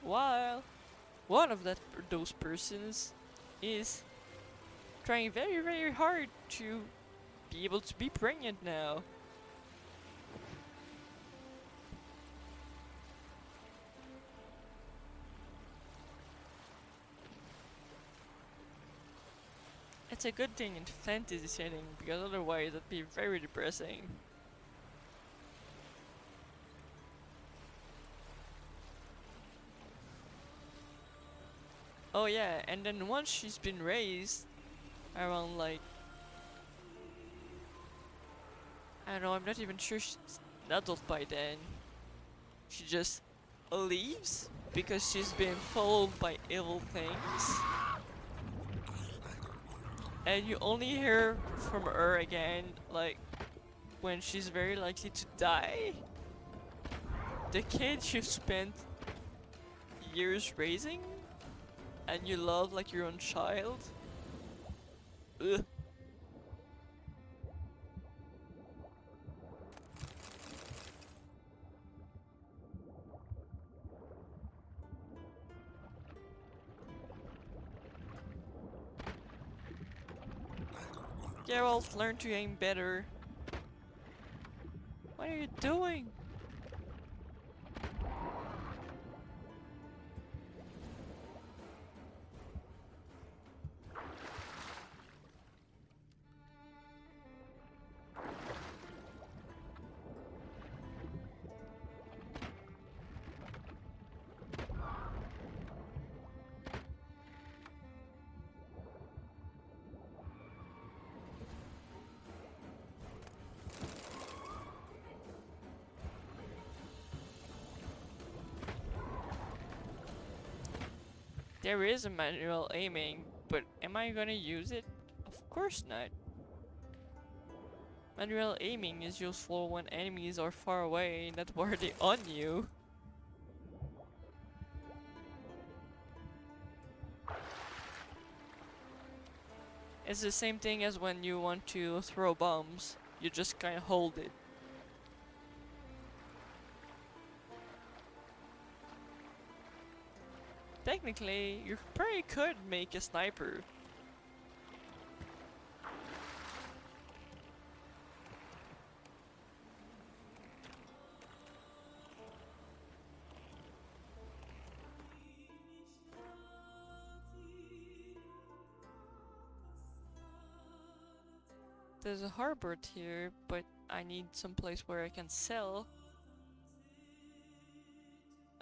While one of those persons is trying very, very hard to be able to be pregnant now. It's a good thing in fantasy setting, because otherwise it'd be very depressing. Oh yeah, and then once she's been raised, around like... I don't know, I'm not even sure she's an adult by then. She just leaves because she's been followed by evil things. And you only hear from her again, like, when she's very likely to die. The kid you spent years raising, and you love like your own child. Ugh. Geralt, learn to aim better. What are you doing? There is a manual aiming, but am I gonna use it? Of course not. Manual aiming is useful when enemies are far away, not where they on you. It's the same thing as when you want to throw bombs. You just kinda hold it. Technically, you probably could make a sniper. There's a harbor here, but I need some place where I can sell.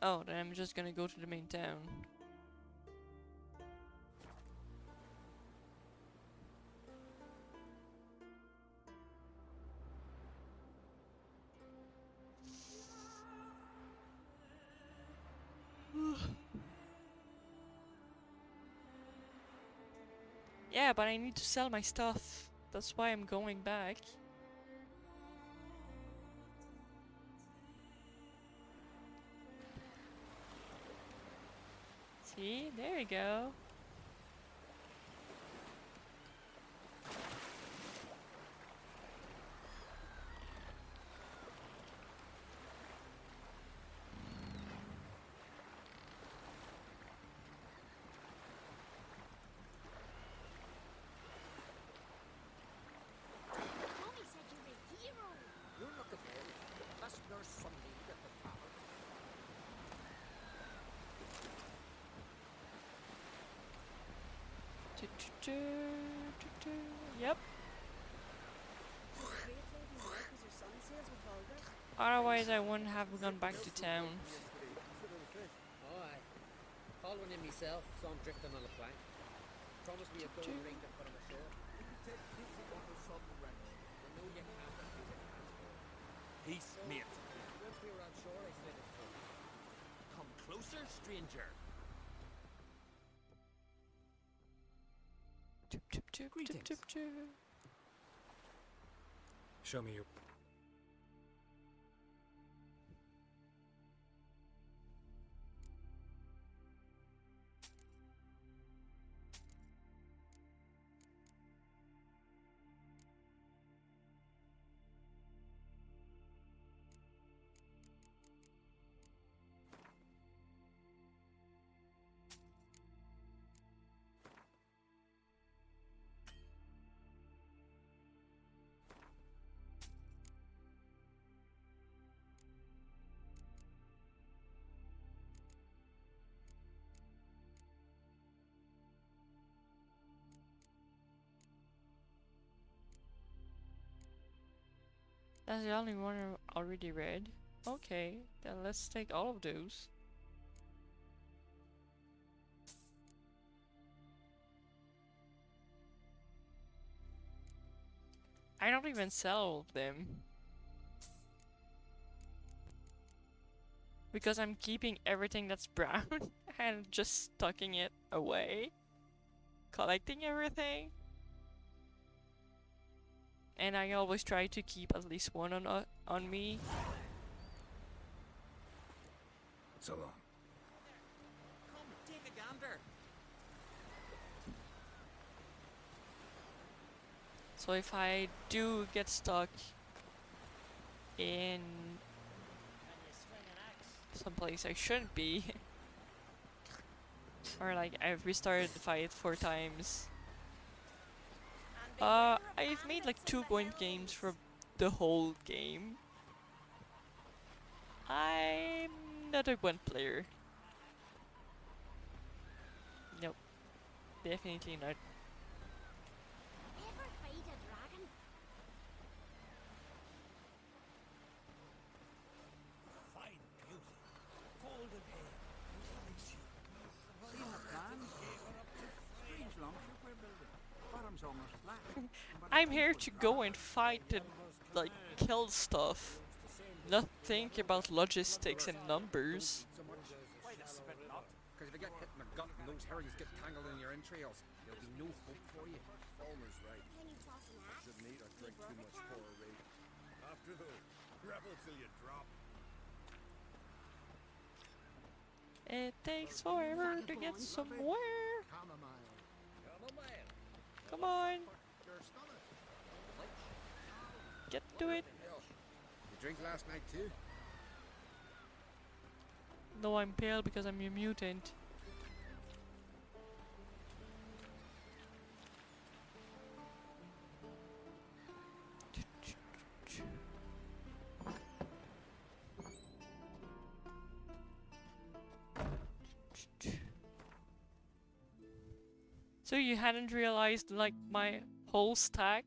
Oh, then I'm just gonna go to the main town. Yeah, but I need to sell my stuff. That's why I'm going back. See? There you go. Yep. Otherwise, I wouldn't have gone back to town. Oh, aye. Call one in myself, so I'm drifting on a plank. Promise me a gold ring to put on ashore. No, you can't refuse a transport. Peace, mate. Once we were on shore, I slid it through. Come closer, stranger. Greetings. Show me your... That's the only one I already read. Okay, then let's take all of those. I don't even sell them. Because I'm keeping everything that's brown and just tucking it away. Collecting everything. And I always try to keep at least one on me. So long. Come, take a gander. So if I do get stuck in someplace I shouldn't be, or like I've restarted the fight 4 times. I've made like 2 point games for the whole game. I'm not a Gwent player. Nope. Definitely not. Ever fight a dragon? Fine beauty. Golden hair. See the plan? Strange longship we're building. Bottom's almost flat. I'm here to go and fight and like kill stuff. Not think about logistics and numbers. So much. Why the spit not? Because if you get hit in the gut and those herrings get tangled in your entrails, there'll be no hope for you. Falmer's right. Can you toss an axe? Shouldn't eat or drink too much poor rate. After those, rebel till you drop. It takes forever to get somewhere. Chamomile. Come on, Your stomach. get to it. You drink last night too? No, I'm pale because I'm a mutant. So you hadn't realized like my whole stack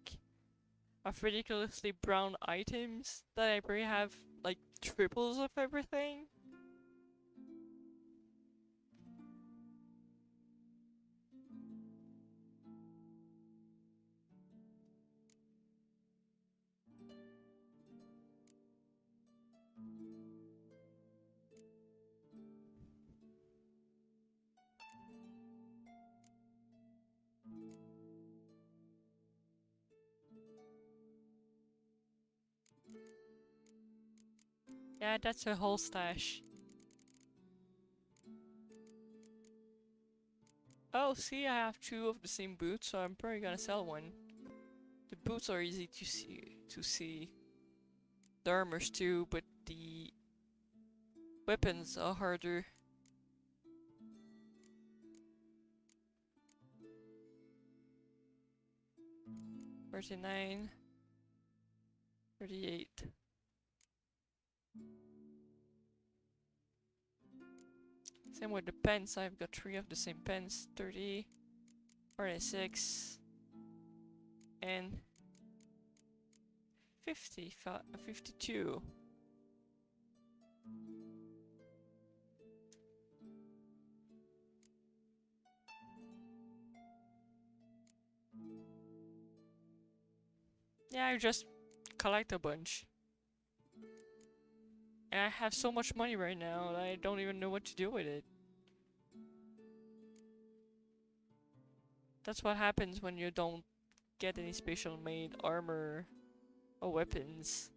of ridiculously brown items that I probably have like triples of everything? Yeah, that's a whole stash. Oh, see, I have 2 of the same boots, so I'm probably gonna sell one. The boots are easy to see. The armors too, but the weapons are harder. $39, $38. Same with the pens, I've got 3 of the same pens, 30, 46 and 52. Yeah, I just collect a bunch. And I have so much money right now that I don't even know what to do with it. That's what happens when you don't get any special made armor or weapons.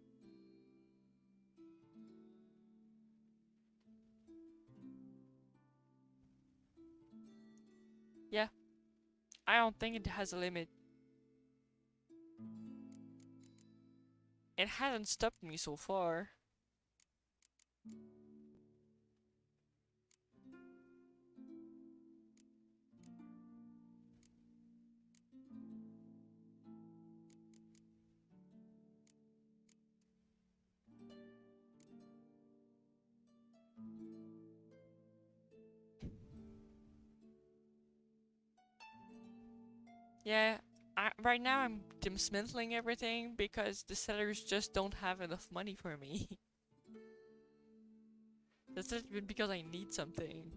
Yeah, I don't think it has a limit. It hasn't stopped me so far. Yeah, right now I'm dismantling everything because the sellers just don't have enough money for me. That's not even because I need something.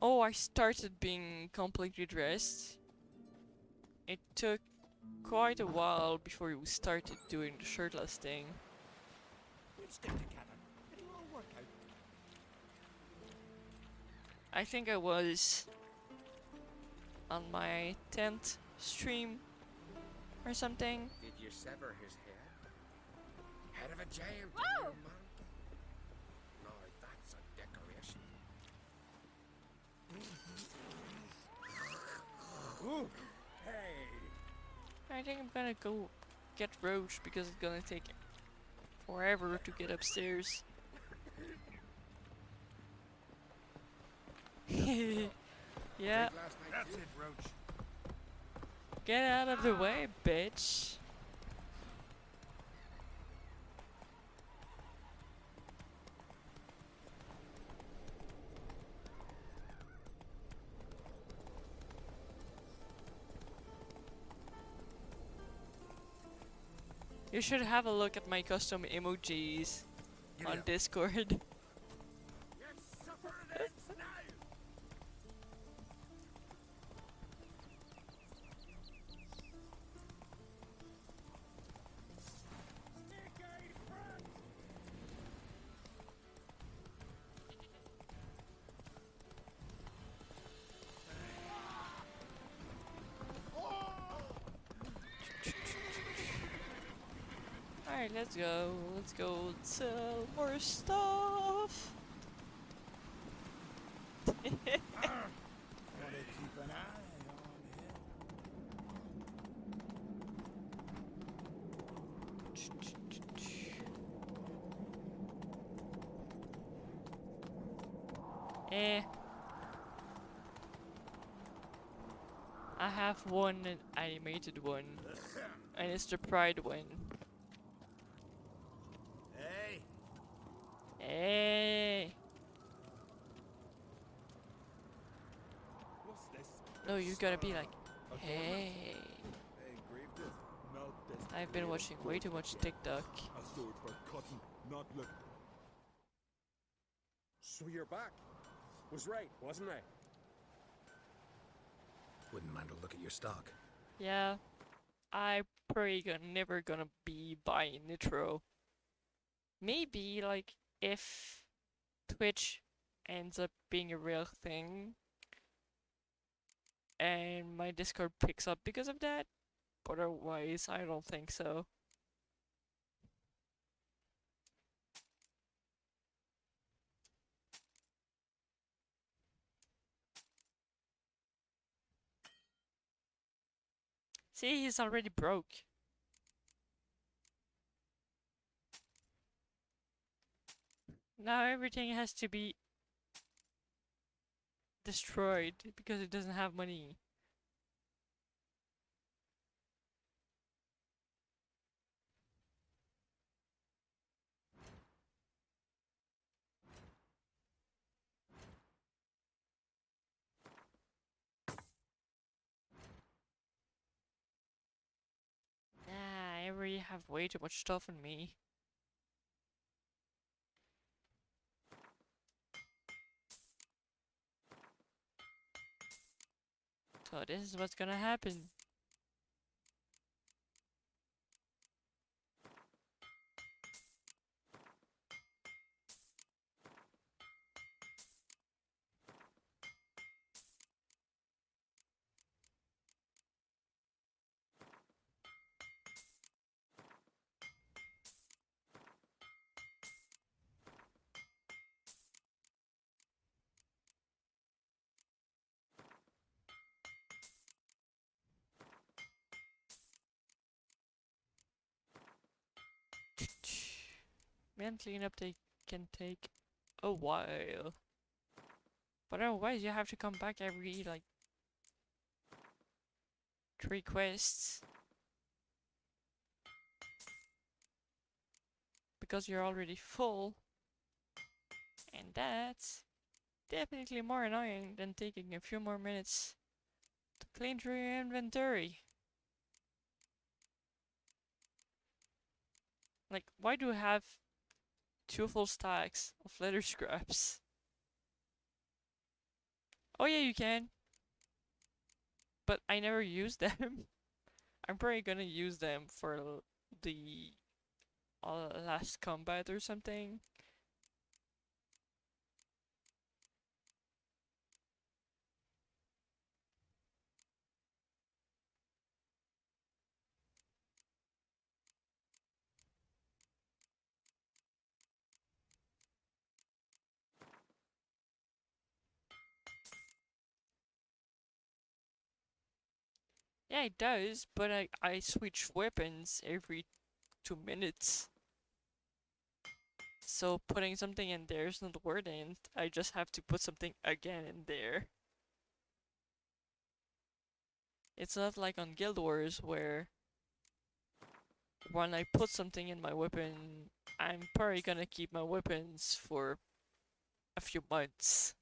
Oh, I started being completely dressed. It took quite a while before we started doing the shirtless thing. We'll stick together. It'll all work out. I think I was on my 10th stream or something. Did you sever his head? Head of a giant. Whoa! No, that's a decoration. Ooh, hey. I think I'm gonna go get Roach because it's gonna take forever to get upstairs. Yeah, That's it, Roach. get out of the way, bitch. You should have a look at my custom emojis on Discord. Alright, let's go. Let's go sell more stuff. Gotta keep an eye on him. I have one animated one, and it's the Pride one. Hey, Hey! What's this? No, you gotta be like, hey. Hey, grave this. Melt this. I've been watching way too much TikTok. A sword for cutting, not look. So you're back. Was right, wasn't I? Wouldn't mind a look at your stock. Yeah, I probably never gonna be buying Nitro. Maybe, like, if Twitch ends up being a real thing and my Discord picks up because of that, but otherwise I don't think so. See, he's already broke. Now everything has to be destroyed because he doesn't have money. Ah, I already have way too much stuff on me. So this is what's gonna happen. Man cleanup they can take a while. But otherwise you have to come back every like 3 quests. Because you're already full. And that's definitely more annoying than taking a few more minutes to clean through your inventory. Like, why do I have 2 full stacks of leather scraps? Oh yeah, you can. But I never use them. I'm probably gonna use them for the last combat or something. Yeah, it does, but I switch weapons every 2 minutes. So putting something in there is not worth it. I just have to put something again in there. It's not like on Guild Wars where when I put something in my weapon, I'm probably gonna keep my weapons for a few months.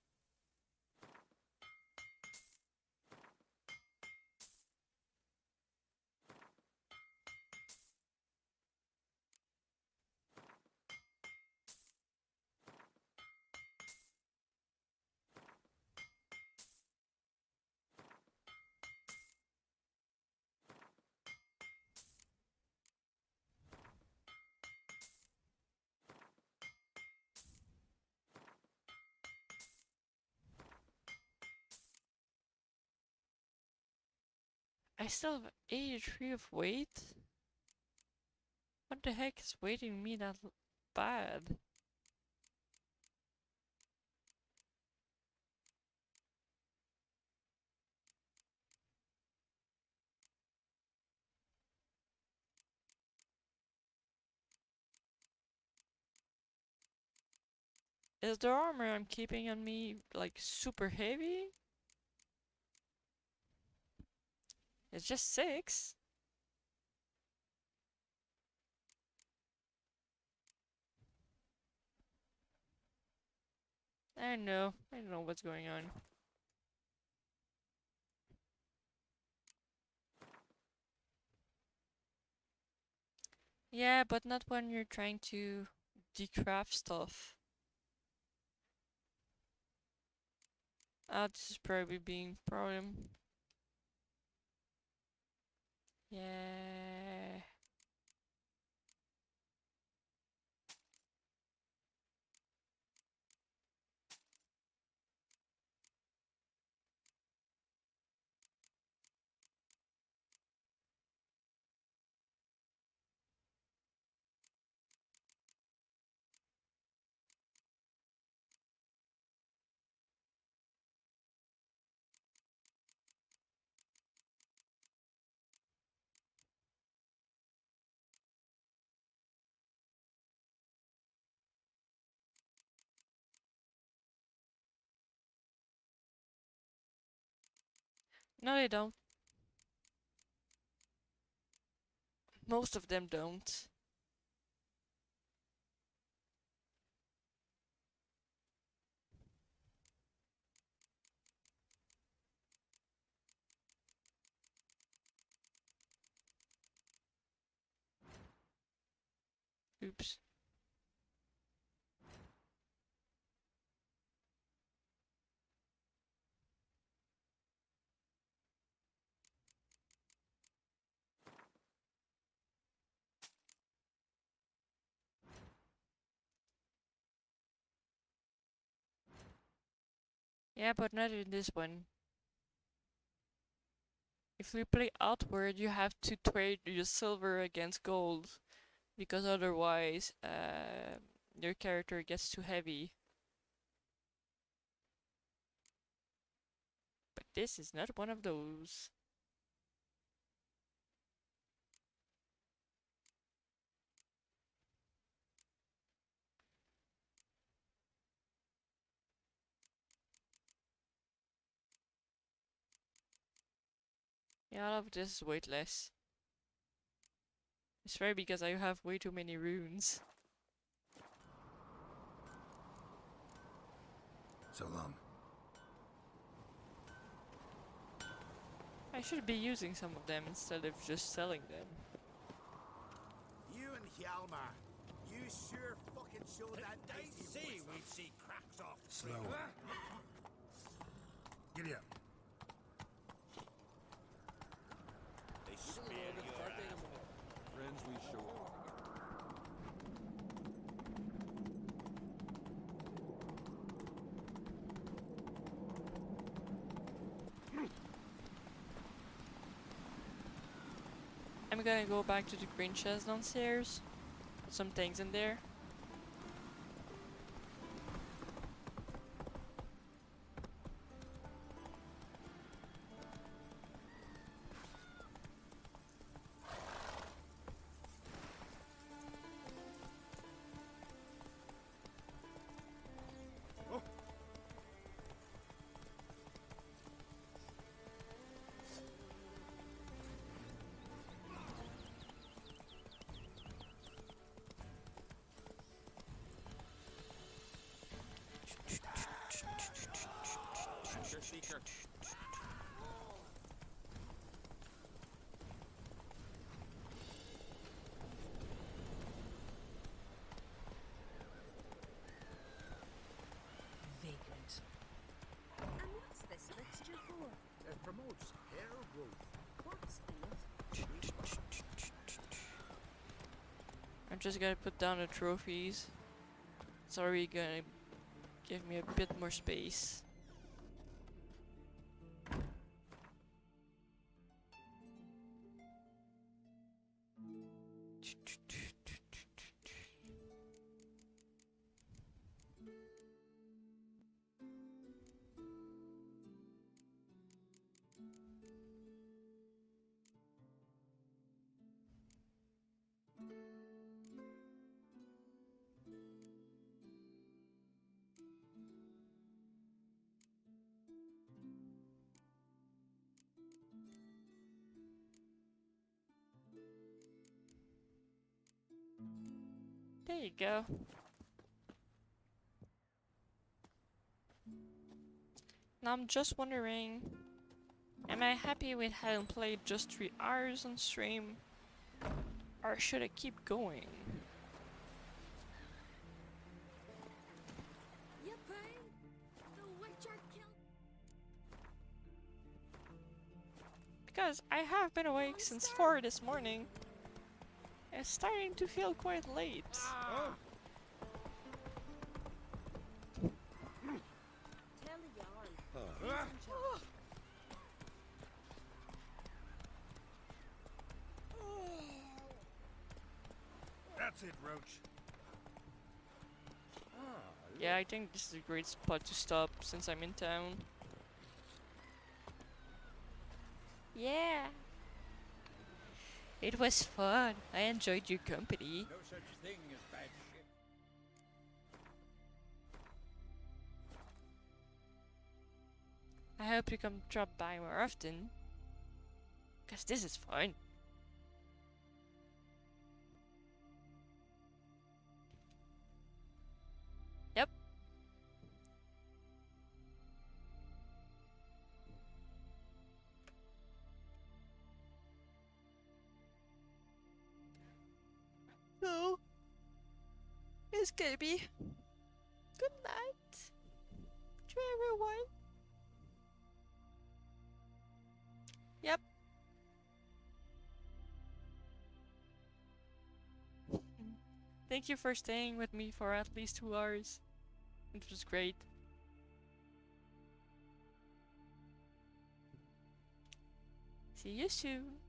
I still have 83 of weight? What the heck is weighting me that bad? Is the armor I'm keeping on me like super heavy? It's just 6. I don't know. I don't know what's going on. Yeah, but not when you're trying to decraft stuff. Ah, this is probably being problem. Yeah. No, they don't. Most of them don't. Oops. Yeah, but not in this one. If we play outward, you have to trade your silver against gold, because otherwise, your character gets too heavy. But this is not one of those. Yeah, all of this is weightless. It's probably because I have way too many runes. So long. I should be using some of them instead of just selling them. You and Hjalmar, you sure fucking showed that They icy say wisdom. we'd see cracks off the Slow. tree. Giddy up. They spear your ass. Friends we show. I'm gonna go back to the green chest downstairs. Put some things in there. Seeker. Vagrant. And what's this mixture for? It promotes hair growth. What's in it? I'm just gonna put down the trophies. It's already gonna give me a bit more space. There you go. Now I'm just wondering, am I happy with having played just 3 hours on stream? Or should I keep going? Yippee! The Witcher killed. Because I have been awake since 4 this morning. It's starting to feel quite late. Oh. Tell the yarn. He's in charge. That's it, Roach. Yeah, I think this is a great spot to stop since I'm in town. Yeah. It was fun. I enjoyed your company. No such thing as bad shit. I hope you come drop by more often. Cause this is fun. Yep. So, it's gonna be good night to everyone. Yep. Thank you for staying with me for at least 2 hours. It was great. See you soon.